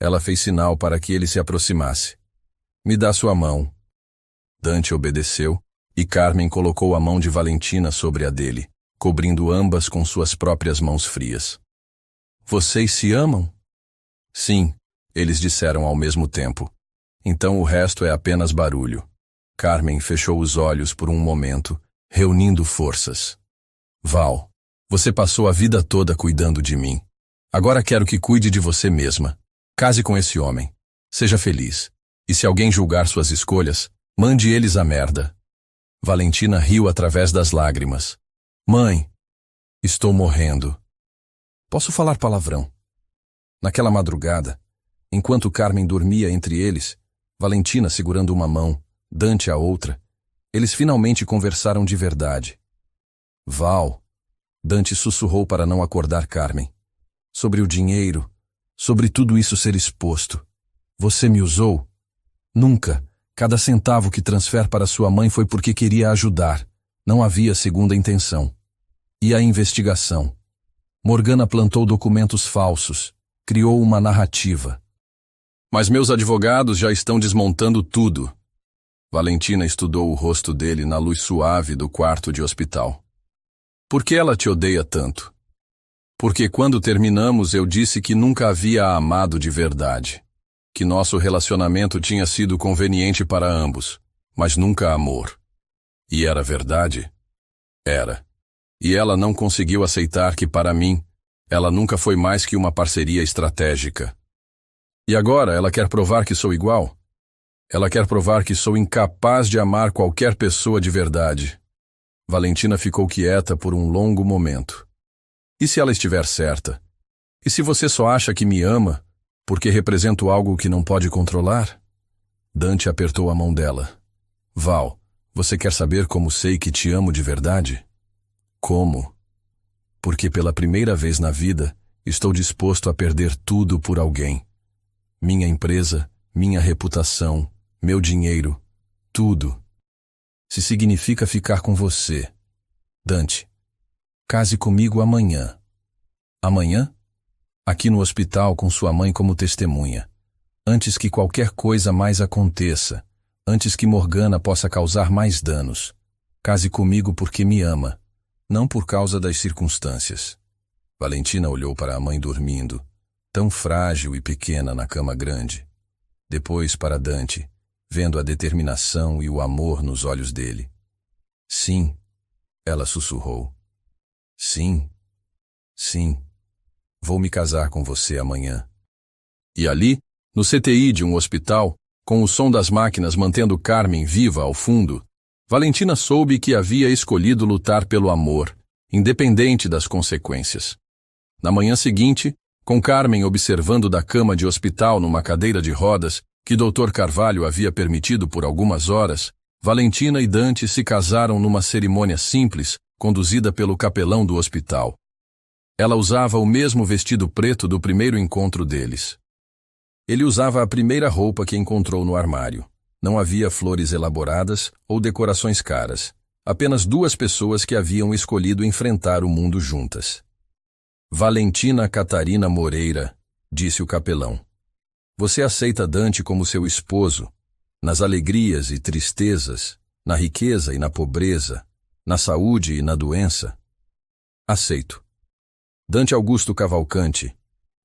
Ela fez sinal para que ele se aproximasse. Me dá sua mão. Dante obedeceu, e Carmen colocou a mão de Valentina sobre a dele, cobrindo ambas com suas próprias mãos frias. Vocês se amam? Sim, eles disseram ao mesmo tempo. Então o resto é apenas barulho. Carmen fechou os olhos por um momento, reunindo forças. Val, você passou a vida toda cuidando de mim. Agora quero que cuide de você mesma. Case com esse homem. Seja feliz. E se alguém julgar suas escolhas, mande eles a merda. Valentina riu através das lágrimas. Mãe, estou morrendo. Posso falar palavrão? Naquela madrugada, enquanto Carmen dormia entre eles, Valentina segurando uma mão, Dante a outra, eles finalmente conversaram de verdade. Val, Dante sussurrou para não acordar Carmen. Sobre o dinheiro, sobre tudo isso ser exposto. Você me usou? Nunca. Cada centavo que transfere para sua mãe foi porque queria ajudar. Não havia segunda intenção. E a investigação? Morgana plantou documentos falsos, criou uma narrativa. Mas meus advogados já estão desmontando tudo. Valentina estudou o rosto dele na luz suave do quarto de hospital. Por que ela te odeia tanto? Porque quando terminamos eu disse que nunca havia a amado de verdade. Que nosso relacionamento tinha sido conveniente para ambos, mas nunca amor. E era verdade? Era. E ela não conseguiu aceitar que, para mim, ela nunca foi mais que uma parceria estratégica. E agora ela quer provar que sou igual? Ela quer provar que sou incapaz de amar qualquer pessoa de verdade. Valentina ficou quieta por um longo momento. E se ela estiver certa? E se você só acha que me ama porque represento algo que não pode controlar? Dante apertou a mão dela. Val, você quer saber como sei que te amo de verdade? Como? Porque pela primeira vez na vida estou disposto a perder tudo por alguém. Minha empresa, minha reputação, meu dinheiro, tudo. Se significa ficar com você. Dante, case comigo amanhã. Amanhã? Aqui no hospital com sua mãe como testemunha. Antes que qualquer coisa mais aconteça. Antes que Morgana possa causar mais danos. Case comigo porque me ama. Não por causa das circunstâncias. Valentina olhou para a mãe dormindo, tão frágil e pequena na cama grande. Depois para Dante, vendo a determinação e o amor nos olhos dele. Sim, ela sussurrou. Sim, sim, vou me casar com você amanhã. E ali, no CTI de um hospital, com o som das máquinas mantendo Carmen viva ao fundo, Valentina soube que havia escolhido lutar pelo amor, independente das consequências. Na manhã seguinte, com Carmen observando da cama de hospital numa cadeira de rodas que Dr. Carvalho havia permitido por algumas horas, Valentina e Dante se casaram numa cerimônia simples, conduzida pelo capelão do hospital. Ela usava o mesmo vestido preto do primeiro encontro deles. Ele usava a primeira roupa que encontrou no armário. Não havia flores elaboradas ou decorações caras. Apenas duas pessoas que haviam escolhido enfrentar o mundo juntas. Valentina Catarina Moreira, disse o capelão. Você aceita Dante como seu esposo, nas alegrias e tristezas, na riqueza e na pobreza, na saúde e na doença? Aceito. Dante Augusto Cavalcante,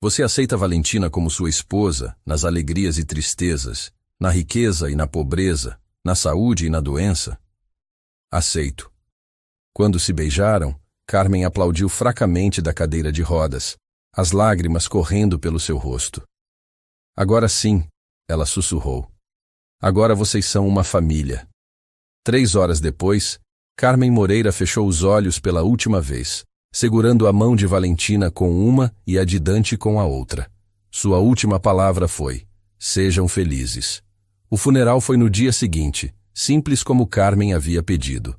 você aceita Valentina como sua esposa, nas alegrias e tristezas, na riqueza e na pobreza, na saúde e na doença? Aceito. Quando se beijaram, Carmen aplaudiu fracamente da cadeira de rodas, as lágrimas correndo pelo seu rosto. Agora sim, ela sussurrou. Agora vocês são uma família. 3 horas depois, Carmen Moreira fechou os olhos pela última vez, segurando a mão de Valentina com uma e a de Dante com a outra. Sua última palavra foi: sejam felizes. O funeral foi no dia seguinte, simples como Carmen havia pedido.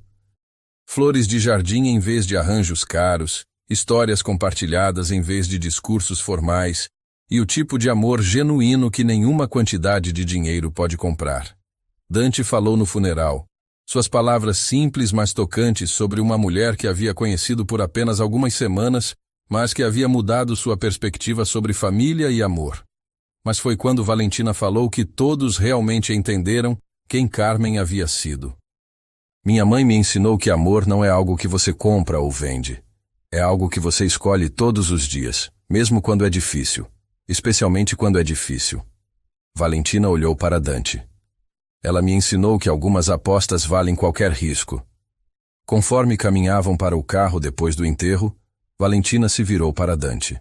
Flores de jardim em vez de arranjos caros, histórias compartilhadas em vez de discursos formais, e o tipo de amor genuíno que nenhuma quantidade de dinheiro pode comprar. Dante falou no funeral. Suas palavras simples, mas tocantes sobre uma mulher que havia conhecido por apenas algumas semanas, mas que havia mudado sua perspectiva sobre família e amor. Mas foi quando Valentina falou que todos realmente entenderam quem Carmen havia sido. Minha mãe me ensinou que amor não é algo que você compra ou vende. É algo que você escolhe todos os dias, mesmo quando é difícil. Especialmente quando é difícil. Valentina olhou para Dante. Ela me ensinou que algumas apostas valem qualquer risco. Conforme caminhavam para o carro depois do enterro, Valentina se virou para Dante.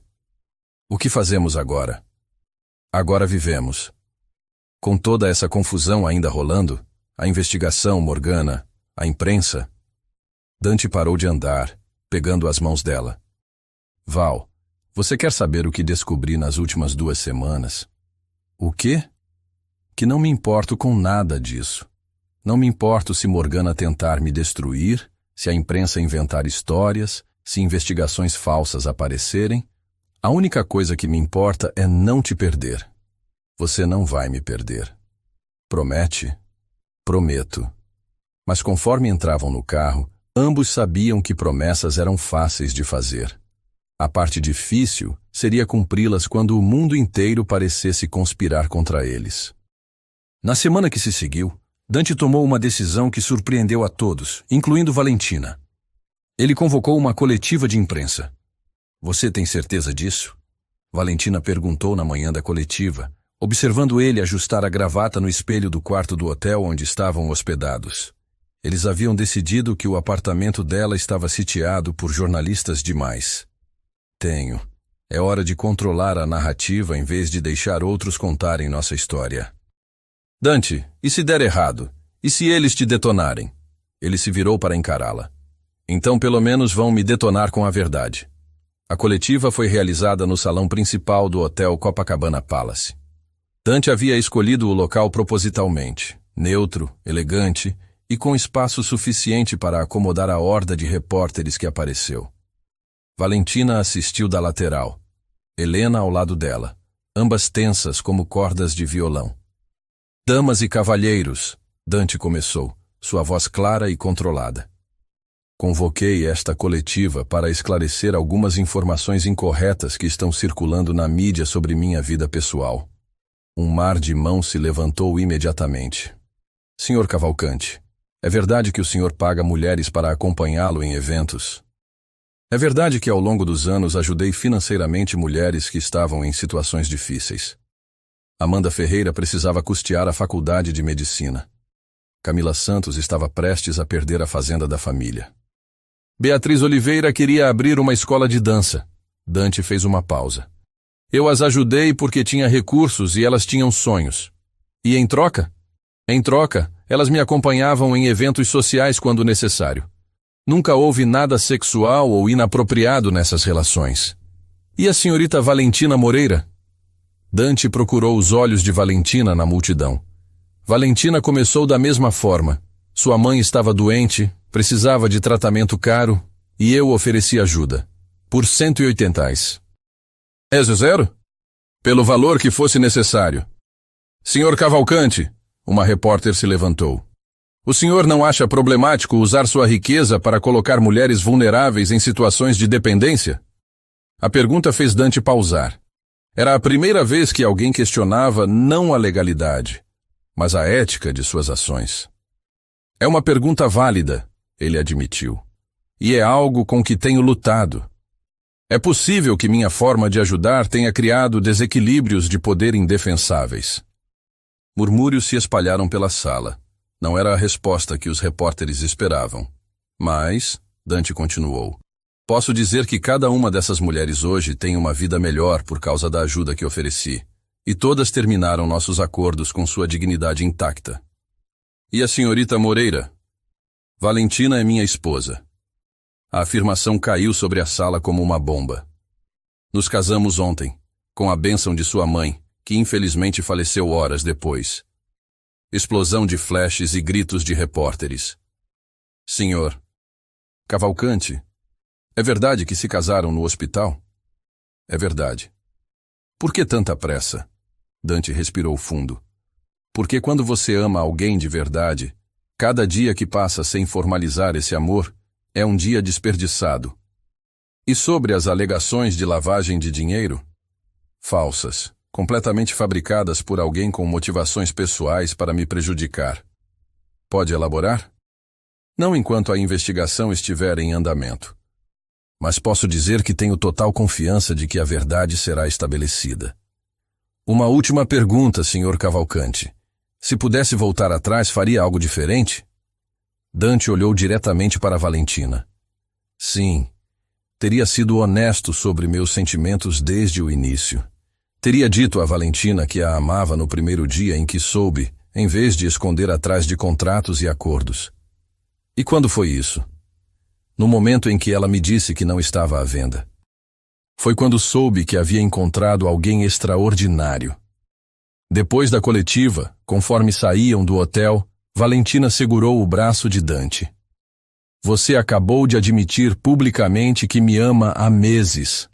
O que fazemos agora? Agora vivemos. Com toda essa confusão ainda rolando, a investigação, Morgana, a imprensa... Dante parou de andar, pegando as mãos dela. Val, você quer saber o que descobri nas últimas 2 semanas? O quê? Que não me importo com nada disso. Não me importo se Morgana tentar me destruir, se a imprensa inventar histórias, se investigações falsas aparecerem. A única coisa que me importa é não te perder. Você não vai me perder. Promete? Prometo. Mas conforme entravam no carro, ambos sabiam que promessas eram fáceis de fazer. A parte difícil seria cumpri-las quando o mundo inteiro parecesse conspirar contra eles. Na semana que se seguiu, Dante tomou uma decisão que surpreendeu a todos, incluindo Valentina. Ele convocou uma coletiva de imprensa. Você tem certeza disso? Valentina perguntou na manhã da coletiva, observando ele ajustar a gravata no espelho do quarto do hotel onde estavam hospedados. Eles haviam decidido que o apartamento dela estava sitiado por jornalistas demais. Tenho. É hora de controlar a narrativa em vez de deixar outros contarem nossa história. Dante, e se der errado? E se eles te detonarem? Ele se virou para encará-la. Então pelo menos vão me detonar com a verdade. A coletiva foi realizada no salão principal do Hotel Copacabana Palace. Dante havia escolhido o local propositalmente, neutro, elegante e com espaço suficiente para acomodar a horda de repórteres que apareceu. Valentina assistiu da lateral, Helena ao lado dela, ambas tensas como cordas de violão. Damas e cavalheiros, Dante começou, sua voz clara e controlada. Convoquei esta coletiva para esclarecer algumas informações incorretas que estão circulando na mídia sobre minha vida pessoal. Um mar de mãos se levantou imediatamente. Senhor Cavalcante, é verdade que o senhor paga mulheres para acompanhá-lo em eventos? É verdade que ao longo dos anos ajudei financeiramente mulheres que estavam em situações difíceis. Amanda Ferreira precisava custear a faculdade de medicina. Camila Santos estava prestes a perder a fazenda da família. Beatriz Oliveira queria abrir uma escola de dança. Dante fez uma pausa. Eu as ajudei porque tinha recursos e elas tinham sonhos. E em troca? Em troca, elas me acompanhavam em eventos sociais quando necessário. Nunca houve nada sexual ou inapropriado nessas relações. E a senhorita Valentina Moreira? Dante procurou os olhos de Valentina na multidão. Valentina começou da mesma forma. Sua mãe estava doente, precisava de tratamento caro, e eu ofereci ajuda. Por R$180. É zero? Pelo valor que fosse necessário. Senhor Cavalcante, uma repórter se levantou. O senhor não acha problemático usar sua riqueza para colocar mulheres vulneráveis em situações de dependência? A pergunta fez Dante pausar. Era a primeira vez que alguém questionava não a legalidade, mas a ética de suas ações. É uma pergunta válida, ele admitiu, e é algo com que tenho lutado. É possível que minha forma de ajudar tenha criado desequilíbrios de poder indefensáveis. Murmúrios se espalharam pela sala. Não era a resposta que os repórteres esperavam. Mas, Dante continuou, posso dizer que cada uma dessas mulheres hoje tem uma vida melhor por causa da ajuda que ofereci. E todas terminaram nossos acordos com sua dignidade intacta. E a senhorita Moreira? Valentina é minha esposa. A afirmação caiu sobre a sala como uma bomba. Nos casamos ontem, com a bênção de sua mãe, que infelizmente faleceu horas depois. Explosão de flashes e gritos de repórteres. Senhor Cavalcante, é verdade que se casaram no hospital? É verdade. Por que tanta pressa? Dante respirou fundo. Porque quando você ama alguém de verdade, cada dia que passa sem formalizar esse amor é um dia desperdiçado. E sobre as alegações de lavagem de dinheiro? Falsas. Completamente fabricadas por alguém com motivações pessoais para me prejudicar. Pode elaborar? Não enquanto a investigação estiver em andamento. Mas posso dizer que tenho total confiança de que a verdade será estabelecida. Uma última pergunta, Sr. Cavalcante. Se pudesse voltar atrás, faria algo diferente? Dante olhou diretamente para Valentina. Sim, teria sido honesto sobre meus sentimentos desde o início. Teria dito a Valentina que a amava no primeiro dia em que soube, em vez de esconder atrás de contratos e acordos. E quando foi isso? No momento em que ela me disse que não estava à venda. Foi quando soube que havia encontrado alguém extraordinário. Depois da coletiva, conforme saíam do hotel, Valentina segurou o braço de Dante. Você acabou de admitir publicamente que me ama há meses.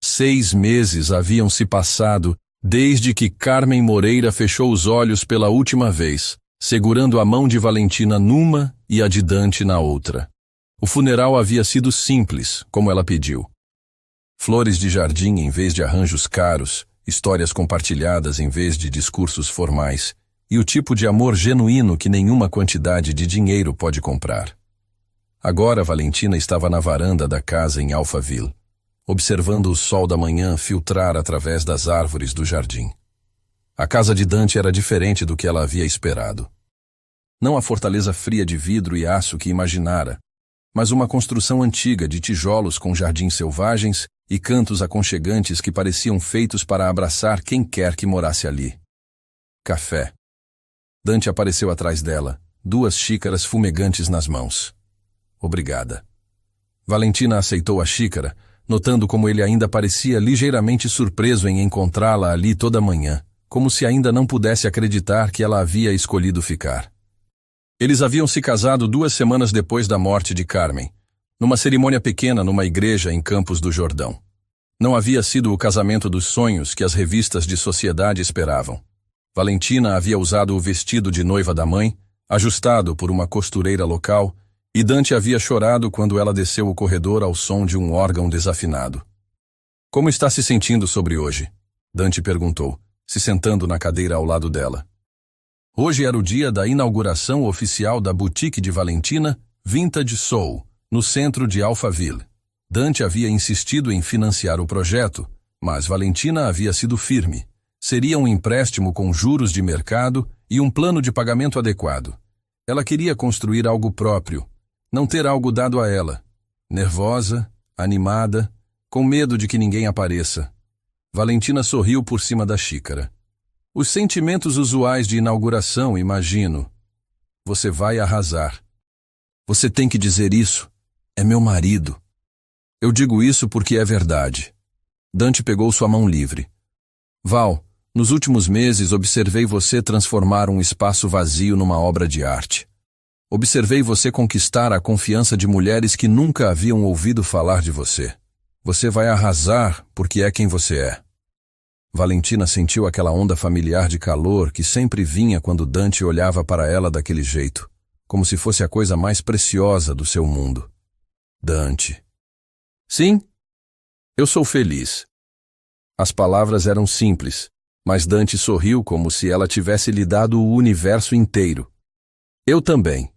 6 meses haviam se passado desde que Carmen Moreira fechou os olhos pela última vez, segurando a mão de Valentina numa e a de Dante na outra. O funeral havia sido simples, como ela pediu. Flores de jardim em vez de arranjos caros, histórias compartilhadas em vez de discursos formais, e o tipo de amor genuíno que nenhuma quantidade de dinheiro pode comprar. Agora Valentina estava na varanda da casa em Alphaville, observando o sol da manhã filtrar através das árvores do jardim. A casa de Dante era diferente do que ela havia esperado. Não a fortaleza fria de vidro e aço que imaginara, mas uma construção antiga de tijolos com jardins selvagens e cantos aconchegantes que pareciam feitos para abraçar quem quer que morasse ali. Café. Dante apareceu atrás dela, 2 xícaras fumegantes nas mãos. Obrigada. Valentina aceitou a xícara, notando como ele ainda parecia ligeiramente surpreso em encontrá-la ali toda manhã, como se ainda não pudesse acreditar que ela havia escolhido ficar. Eles haviam se casado 2 semanas depois da morte de Carmen, numa cerimônia pequena numa igreja em Campos do Jordão. Não havia sido o casamento dos sonhos que as revistas de sociedade esperavam. Valentina havia usado o vestido de noiva da mãe, ajustado por uma costureira local, e Dante havia chorado quando ela desceu o corredor ao som de um órgão desafinado. Como está se sentindo sobre hoje? Dante perguntou, se sentando na cadeira ao lado dela. Hoje era o dia da inauguração oficial da boutique de Valentina, Vintage Soul, no centro de Alphaville. Dante havia insistido em financiar o projeto, mas Valentina havia sido firme. Seria um empréstimo com juros de mercado e um plano de pagamento adequado. Ela queria construir algo próprio, não ter algo dado a ela. Nervosa, animada, com medo de que ninguém apareça. Valentina sorriu por cima da xícara. Os sentimentos usuais de inauguração, imagino. Você vai arrasar. Você tem que dizer isso. É meu marido. Eu digo isso porque é verdade. Dante pegou sua mão livre. Val, nos últimos meses observei você transformar um espaço vazio numa obra de arte. Observei você conquistar a confiança de mulheres que nunca haviam ouvido falar de você. Você vai arrasar porque é quem você é. Valentina sentiu aquela onda familiar de calor que sempre vinha quando Dante olhava para ela daquele jeito, como se fosse a coisa mais preciosa do seu mundo. Dante. Sim, eu sou feliz. As palavras eram simples, mas Dante sorriu como se ela tivesse lhe dado o universo inteiro. Eu também.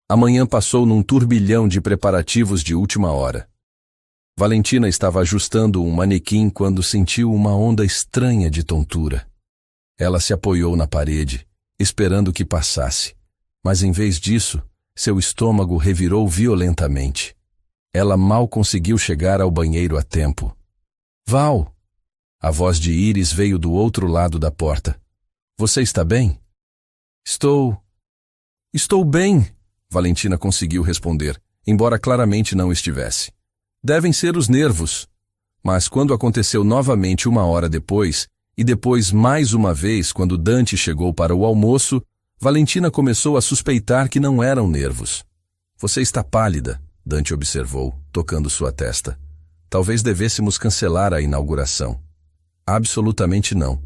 A manhã passou num turbilhão de preparativos de última hora. Valentina estava ajustando um manequim quando sentiu uma onda estranha de tontura. Ela se apoiou na parede, esperando que passasse, mas em vez disso, seu estômago revirou violentamente. Ela mal conseguiu chegar ao banheiro a tempo. Val! A voz de Iris veio do outro lado da porta. Você está bem? Estou bem, Valentina conseguiu responder, embora claramente não estivesse. Devem ser os nervos. Mas quando aconteceu novamente 1 hora depois, e depois mais uma vez quando Dante chegou para o almoço, Valentina começou a suspeitar que não eram nervos. Você está pálida, Dante observou, tocando sua testa. Talvez devêssemos cancelar a inauguração. Absolutamente não.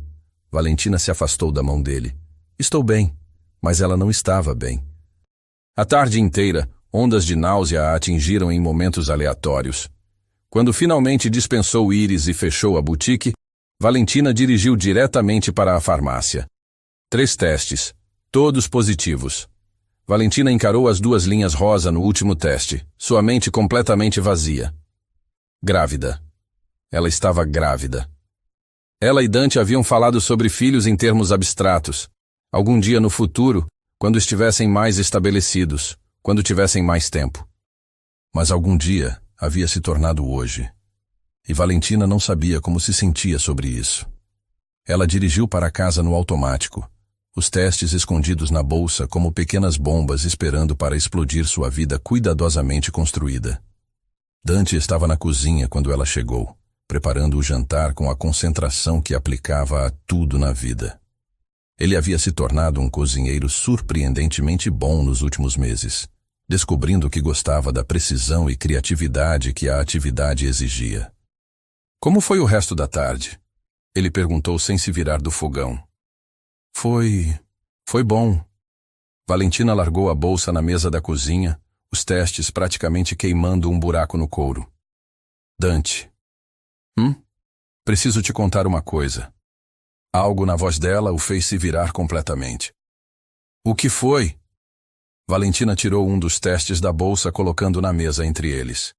Valentina se afastou da mão dele. Estou bem, mas ela não estava bem. A tarde inteira, ondas de náusea a atingiram em momentos aleatórios. Quando finalmente dispensou Iris e fechou a boutique, Valentina dirigiu diretamente para a farmácia. 3 testes, todos positivos. Valentina encarou as 2 linhas rosa no último teste, sua mente completamente vazia. Grávida. Ela estava grávida. Ela e Dante haviam falado sobre filhos em termos abstratos. Algum dia no futuro, quando estivessem mais estabelecidos, quando tivessem mais tempo. Mas algum dia havia se tornado hoje. E Valentina não sabia como se sentia sobre isso. Ela dirigiu para casa no automático, os testes escondidos na bolsa como pequenas bombas esperando para explodir sua vida cuidadosamente construída. Dante estava na cozinha quando ela chegou, preparando o jantar com a concentração que aplicava a tudo na vida. Ele havia se tornado um cozinheiro surpreendentemente bom nos últimos meses, descobrindo que gostava da precisão e criatividade que a atividade exigia. Como foi o resto da tarde? Ele perguntou sem se virar do fogão. Foi bom. Valentina largou a bolsa na mesa da cozinha, os testes praticamente queimando um buraco no couro. Dante. Preciso te contar uma coisa. Algo na voz dela o fez se virar completamente. O que foi? Valentina tirou um dos testes da bolsa colocando na mesa entre eles.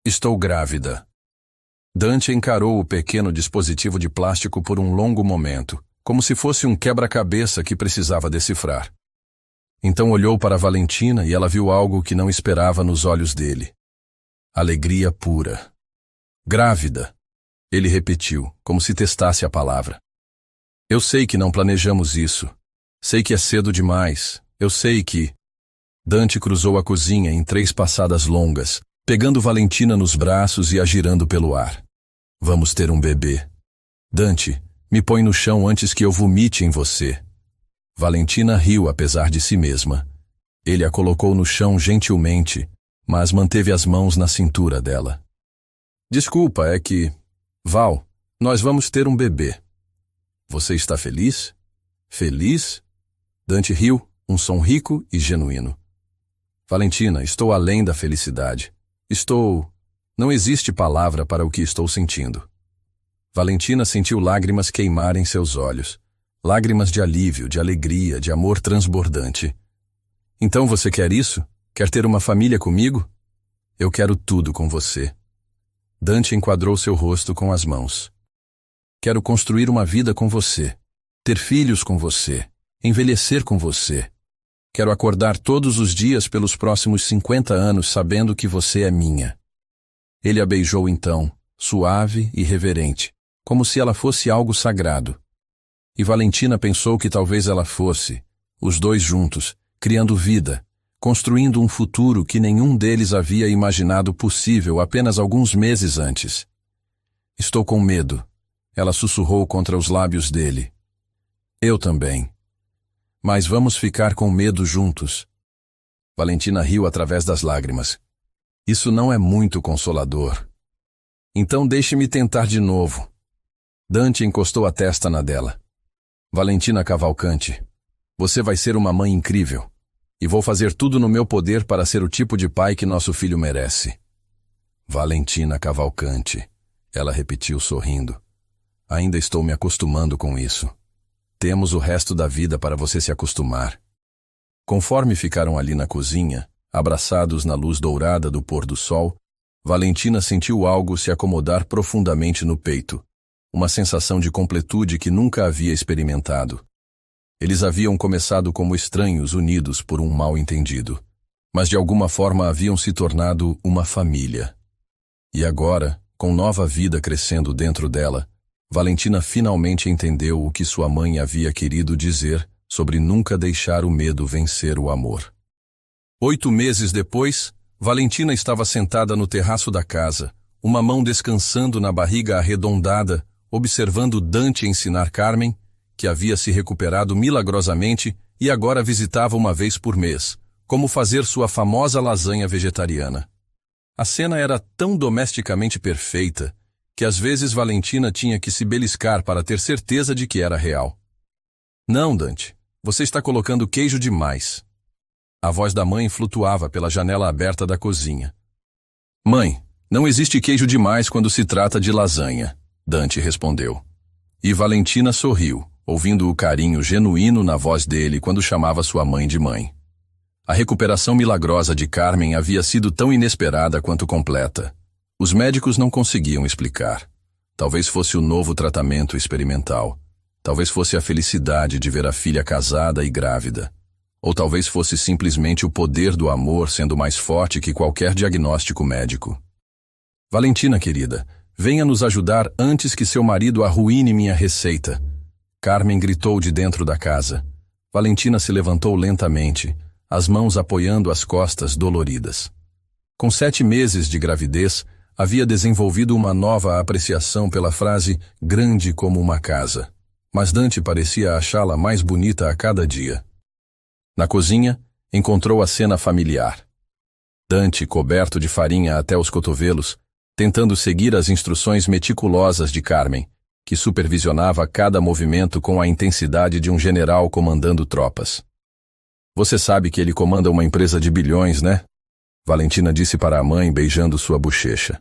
Estou grávida. Dante encarou o pequeno dispositivo de plástico por um longo momento, como se fosse um quebra-cabeça que precisava decifrar. Então olhou para Valentina e ela viu algo que não esperava nos olhos dele. Alegria pura. Grávida. Ele repetiu, como se testasse a palavra. Eu sei que não planejamos isso. Sei que é cedo demais. Eu sei que... Dante cruzou a cozinha em 3 passadas longas, pegando Valentina nos braços e a girando pelo ar. Vamos ter um bebê. Dante, me põe no chão antes que eu vomite em você. Valentina riu apesar de si mesma. Ele a colocou no chão gentilmente, mas manteve as mãos na cintura dela. Desculpa, é que... Val, nós vamos ter um bebê. Você está feliz? Feliz? Dante riu, um som rico e genuíno. Valentina, estou além da felicidade. Não existe palavra para o que estou sentindo. Valentina sentiu lágrimas queimarem seus olhos. Lágrimas de alívio, de alegria, de amor transbordante. Então você quer isso? Quer ter uma família comigo? Eu quero tudo com você. Dante enquadrou seu rosto com as mãos. Quero construir uma vida com você, ter filhos com você, envelhecer com você. Quero acordar todos os dias pelos próximos 50 anos sabendo que você é minha. Ele a beijou então, suave e reverente, como se ela fosse algo sagrado. E Valentina pensou que talvez ela fosse, os dois juntos, criando vida, construindo um futuro que nenhum deles havia imaginado possível apenas alguns meses antes. Estou com medo, ela sussurrou contra os lábios dele. Eu também. Mas vamos ficar com medo juntos. Valentina riu através das lágrimas. Isso não é muito consolador. Então deixe-me tentar de novo. Dante encostou a testa na dela. Valentina Cavalcante, você vai ser uma mãe incrível. E vou fazer tudo no meu poder para ser o tipo de pai que nosso filho merece. Valentina Cavalcante, ela repetiu sorrindo. Ainda estou me acostumando com isso. Temos o resto da vida para você se acostumar. Conforme ficaram ali na cozinha, abraçados na luz dourada do pôr do sol, Valentina sentiu algo se acomodar profundamente no peito, uma sensação de completude que nunca havia experimentado. Eles haviam começado como estranhos unidos por um mal-entendido, mas de alguma forma haviam se tornado uma família. E agora, com nova vida crescendo dentro dela, Valentina finalmente entendeu o que sua mãe havia querido dizer sobre nunca deixar o medo vencer o amor. 8 meses depois, Valentina estava sentada no terraço da casa, uma mão descansando na barriga arredondada, observando Dante ensinar Carmen, que havia se recuperado milagrosamente e agora visitava uma vez por mês, como fazer sua famosa lasanha vegetariana. A cena era tão domesticamente perfeita que às vezes Valentina tinha que se beliscar para ter certeza de que era real. Não, Dante, você está colocando queijo demais. A voz da mãe flutuava pela janela aberta da cozinha. Mãe, não existe queijo demais quando se trata de lasanha, Dante respondeu. E Valentina sorriu, ouvindo o carinho genuíno na voz dele quando chamava sua mãe de mãe. A recuperação milagrosa de Carmen havia sido tão inesperada quanto completa. Os médicos não conseguiam explicar. Talvez fosse o novo tratamento experimental. Talvez fosse a felicidade de ver a filha casada e grávida. Ou talvez fosse simplesmente o poder do amor sendo mais forte que qualquer diagnóstico médico. Valentina, querida, venha nos ajudar antes que seu marido arruine minha receita. Carmen gritou de dentro da casa. Valentina se levantou lentamente, as mãos apoiando as costas doloridas. Com 7 meses de gravidez, havia desenvolvido uma nova apreciação pela frase grande como uma casa. Mas Dante parecia achá-la mais bonita a cada dia. Na cozinha, encontrou a cena familiar. Dante, coberto de farinha até os cotovelos, tentando seguir as instruções meticulosas de Carmen, que supervisionava cada movimento com a intensidade de um general comandando tropas. Você sabe que ele comanda uma empresa de bilhões, né? Valentina disse para a mãe, beijando sua bochecha.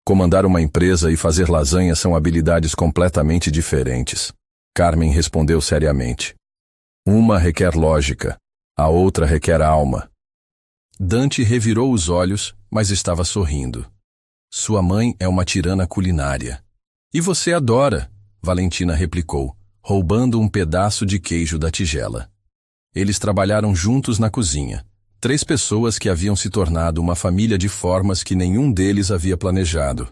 Comandar uma empresa e fazer lasanha são habilidades completamente diferentes. Carmen respondeu seriamente. Uma requer lógica, a outra requer alma. Dante revirou os olhos, mas estava sorrindo. Sua mãe é uma tirana culinária. E você adora, Valentina replicou, roubando um pedaço de queijo da tigela. Eles trabalharam juntos na cozinha. 3 pessoas que haviam se tornado uma família de formas que nenhum deles havia planejado.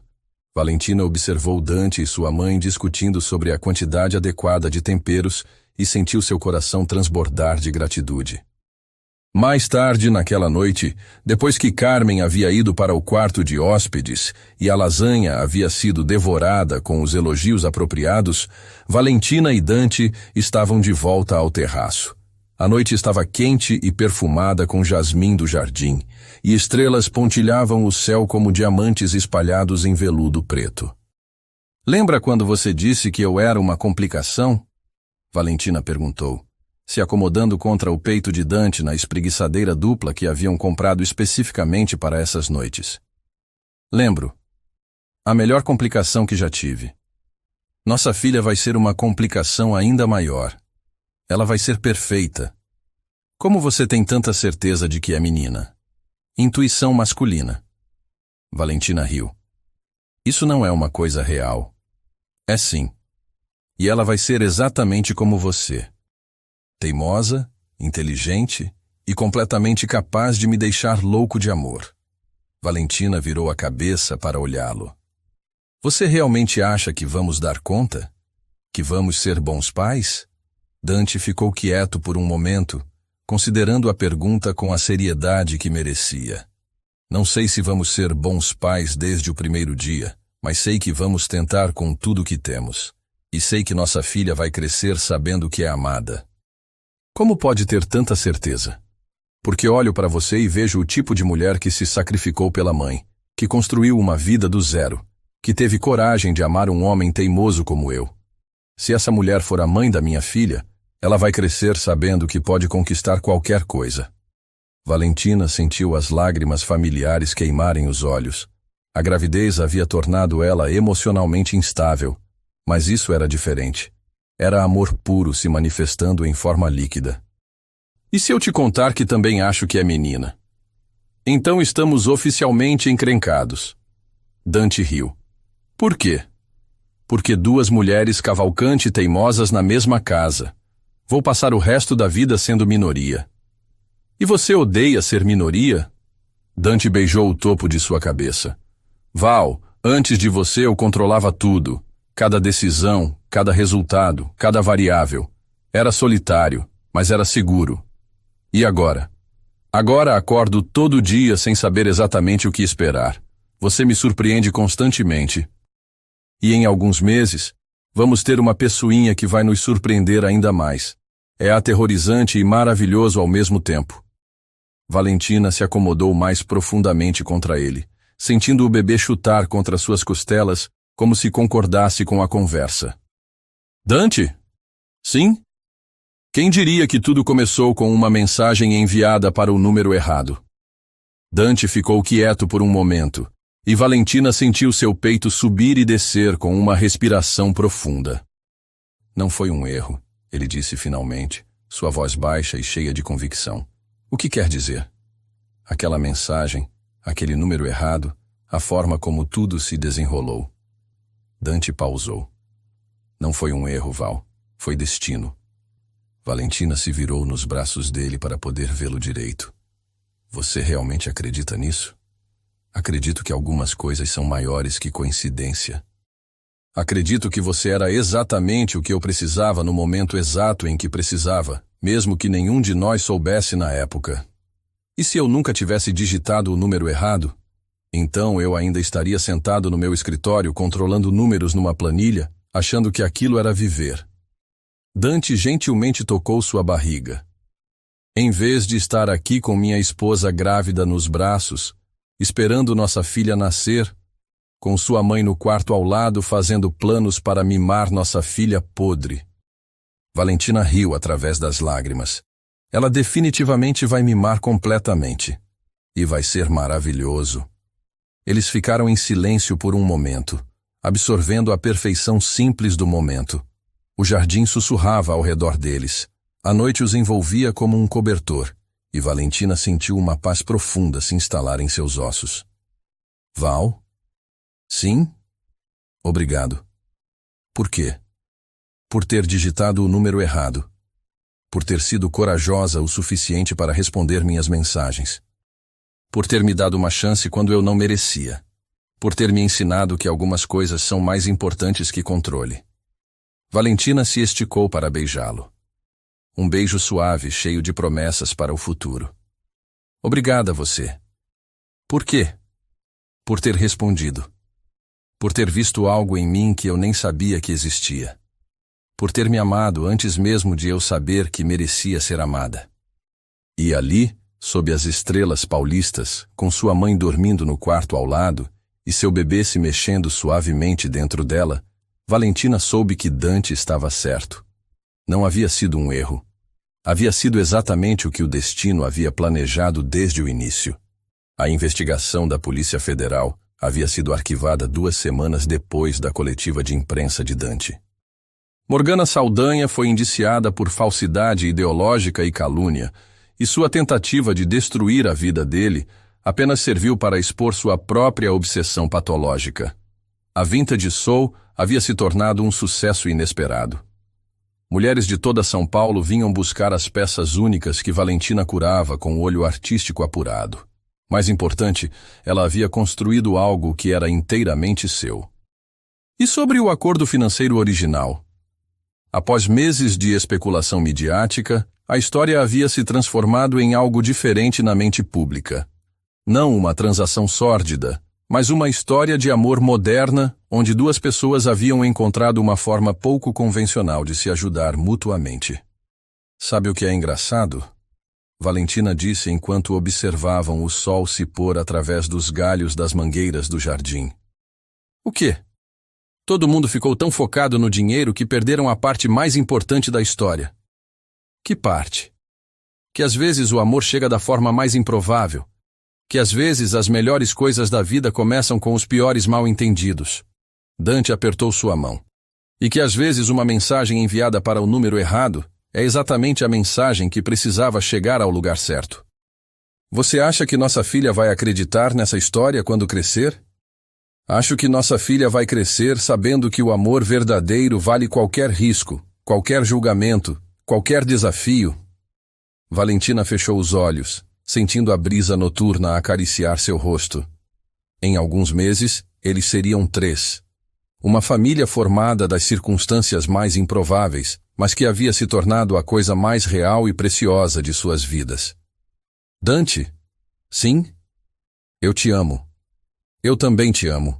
Valentina observou Dante e sua mãe discutindo sobre a quantidade adequada de temperos e sentiu seu coração transbordar de gratitude. Mais tarde naquela noite, depois que Carmen havia ido para o quarto de hóspedes e a lasanha havia sido devorada com os elogios apropriados, Valentina e Dante estavam de volta ao terraço. A noite estava quente e perfumada com jasmim do jardim, e estrelas pontilhavam o céu como diamantes espalhados em veludo preto. Lembra quando você disse que eu era uma complicação? Valentina perguntou, se acomodando contra o peito de Dante na espreguiçadeira dupla que haviam comprado especificamente para essas noites. Lembro. A melhor complicação que já tive. Nossa filha vai ser uma complicação ainda maior. Ela vai ser perfeita. Como você tem tanta certeza de que é menina? Intuição masculina. Valentina riu. Isso não é uma coisa real. É sim. E ela vai ser exatamente como você. Teimosa, inteligente e completamente capaz de me deixar louco de amor. Valentina virou a cabeça para olhá-lo. Você realmente acha que vamos dar conta? Que vamos ser bons pais? Dante ficou quieto por um momento, considerando a pergunta com a seriedade que merecia. Não sei se vamos ser bons pais desde o primeiro dia, mas sei que vamos tentar com tudo que temos. E sei que nossa filha vai crescer sabendo que é amada. Como pode ter tanta certeza? Porque olho para você e vejo o tipo de mulher que se sacrificou pela mãe, que construiu uma vida do zero, que teve coragem de amar um homem teimoso como eu. Se essa mulher for a mãe da minha filha, ela vai crescer sabendo que pode conquistar qualquer coisa. Valentina sentiu as lágrimas familiares queimarem os olhos. A gravidez havia tornado ela emocionalmente instável, mas isso era diferente. Era amor puro se manifestando em forma líquida. E se eu te contar que também acho que é menina? Então estamos oficialmente encrencados. Dante riu. Por quê? Porque 2 mulheres cavalcante teimosas na mesma casa. Vou passar o resto da vida sendo minoria. E você odeia ser minoria? Dante beijou o topo de sua cabeça. Val, antes de você eu controlava tudo. Cada decisão, cada resultado, cada variável. Era solitário, mas era seguro. E agora? Agora acordo todo dia sem saber exatamente o que esperar. Você me surpreende constantemente. E em alguns meses, vamos ter uma pessoinha que vai nos surpreender ainda mais. É aterrorizante e maravilhoso ao mesmo tempo. Valentina se acomodou mais profundamente contra ele, sentindo o bebê chutar contra suas costelas, como se concordasse com a conversa. Dante? Sim? Quem diria que tudo começou com uma mensagem enviada para o número errado? Dante ficou quieto por um momento, e Valentina sentiu seu peito subir e descer com uma respiração profunda. Não foi um erro, ele disse finalmente, sua voz baixa e cheia de convicção. O que quer dizer? Aquela mensagem, aquele número errado, a forma como tudo se desenrolou. Dante pausou. Não foi um erro, Val. Foi destino. Valentina se virou nos braços dele para poder vê-lo direito. Você realmente acredita nisso? Acredito que algumas coisas são maiores que coincidência. Acredito que você era exatamente o que eu precisava no momento exato em que precisava, mesmo que nenhum de nós soubesse na época. E se eu nunca tivesse digitado o número errado? Então eu ainda estaria sentado no meu escritório controlando números numa planilha, achando que aquilo era viver. Dante gentilmente tocou sua barriga. Em vez de estar aqui com minha esposa grávida nos braços, esperando nossa filha nascer, com sua mãe no quarto ao lado fazendo planos para mimar nossa filha podre. Valentina riu através das lágrimas. Ela definitivamente vai mimar completamente. E vai ser maravilhoso. Eles ficaram em silêncio por um momento, absorvendo a perfeição simples do momento. O jardim sussurrava ao redor deles. A noite os envolvia como um cobertor, e Valentina sentiu uma paz profunda se instalar em seus ossos. Val? Sim? Obrigado. Por quê? Por ter digitado o número errado. Por ter sido corajosa o suficiente para responder minhas mensagens. Por ter me dado uma chance quando eu não merecia. Por ter me ensinado que algumas coisas são mais importantes que controle. Valentina se esticou para beijá-lo. Um beijo suave, cheio de promessas para o futuro. Obrigada a você. Por quê? Por ter respondido. Por ter visto algo em mim que eu nem sabia que existia. Por ter me amado antes mesmo de eu saber que merecia ser amada. E ali, sob as estrelas paulistas, com sua mãe dormindo no quarto ao lado e seu bebê se mexendo suavemente dentro dela, Valentina soube que Dante estava certo. Não havia sido um erro. Havia sido exatamente o que o destino havia planejado desde o início. A investigação da Polícia Federal havia sido arquivada 2 semanas depois da coletiva de imprensa de Dante. Morgana Saldanha foi indiciada por falsidade ideológica e calúnia, e sua tentativa de destruir a vida dele apenas serviu para expor sua própria obsessão patológica. A Vintage Soul havia se tornado um sucesso inesperado. Mulheres de toda São Paulo vinham buscar as peças únicas que Valentina curava com o olho artístico apurado. Mais importante, ela havia construído algo que era inteiramente seu. E sobre o acordo financeiro original? Após meses de especulação midiática, a história havia se transformado em algo diferente na mente pública. Não uma transação sórdida, mas uma história de amor moderna, onde 2 pessoas haviam encontrado uma forma pouco convencional de se ajudar mutuamente. Sabe o que é engraçado? Valentina disse enquanto observavam o sol se pôr através dos galhos das mangueiras do jardim. O quê? Todo mundo ficou tão focado no dinheiro que perderam a parte mais importante da história. Que parte? Que às vezes o amor chega da forma mais improvável. Que às vezes as melhores coisas da vida começam com os piores mal-entendidos. Dante apertou sua mão. E que às vezes uma mensagem enviada para o número errado é exatamente a mensagem que precisava chegar ao lugar certo. Você acha que nossa filha vai acreditar nessa história quando crescer? Acho que nossa filha vai crescer sabendo que o amor verdadeiro vale qualquer risco, qualquer julgamento, qualquer desafio. Valentina fechou os olhos, sentindo a brisa noturna acariciar seu rosto. Em alguns meses, eles seriam 3. Uma família formada das circunstâncias mais improváveis, mas que havia se tornado a coisa mais real e preciosa de suas vidas. Dante? Sim? Eu te amo. Eu também te amo.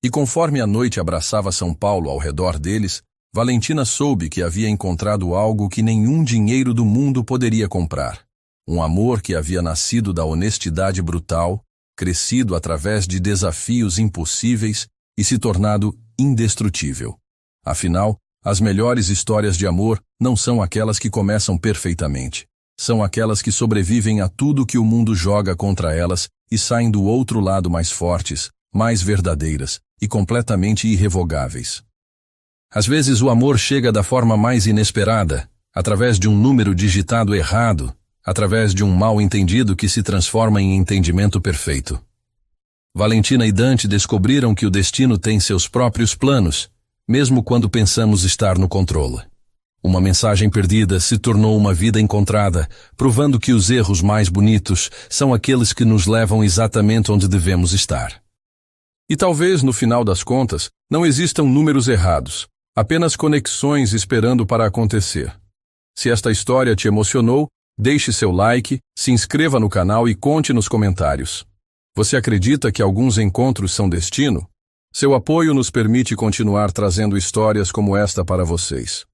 E conforme a noite abraçava São Paulo ao redor deles, Valentina soube que havia encontrado algo que nenhum dinheiro do mundo poderia comprar. Um amor que havia nascido da honestidade brutal, crescido através de desafios impossíveis e se tornado indestrutível. Afinal, as melhores histórias de amor não são aquelas que começam perfeitamente. São aquelas que sobrevivem a tudo que o mundo joga contra elas e saem do outro lado mais fortes, mais verdadeiras e completamente irrevogáveis. Às vezes o amor chega da forma mais inesperada, através de um número digitado errado, através de um mal-entendido que se transforma em entendimento perfeito. Valentina e Dante descobriram que o destino tem seus próprios planos, mesmo quando pensamos estar no controle. Uma mensagem perdida se tornou uma vida encontrada, provando que os erros mais bonitos são aqueles que nos levam exatamente onde devemos estar. E talvez, no final das contas, não existam números errados, apenas conexões esperando para acontecer. Se esta história te emocionou, deixe seu like, se inscreva no canal e conte nos comentários. Você acredita que alguns encontros são destino? Seu apoio nos permite continuar trazendo histórias como esta para vocês.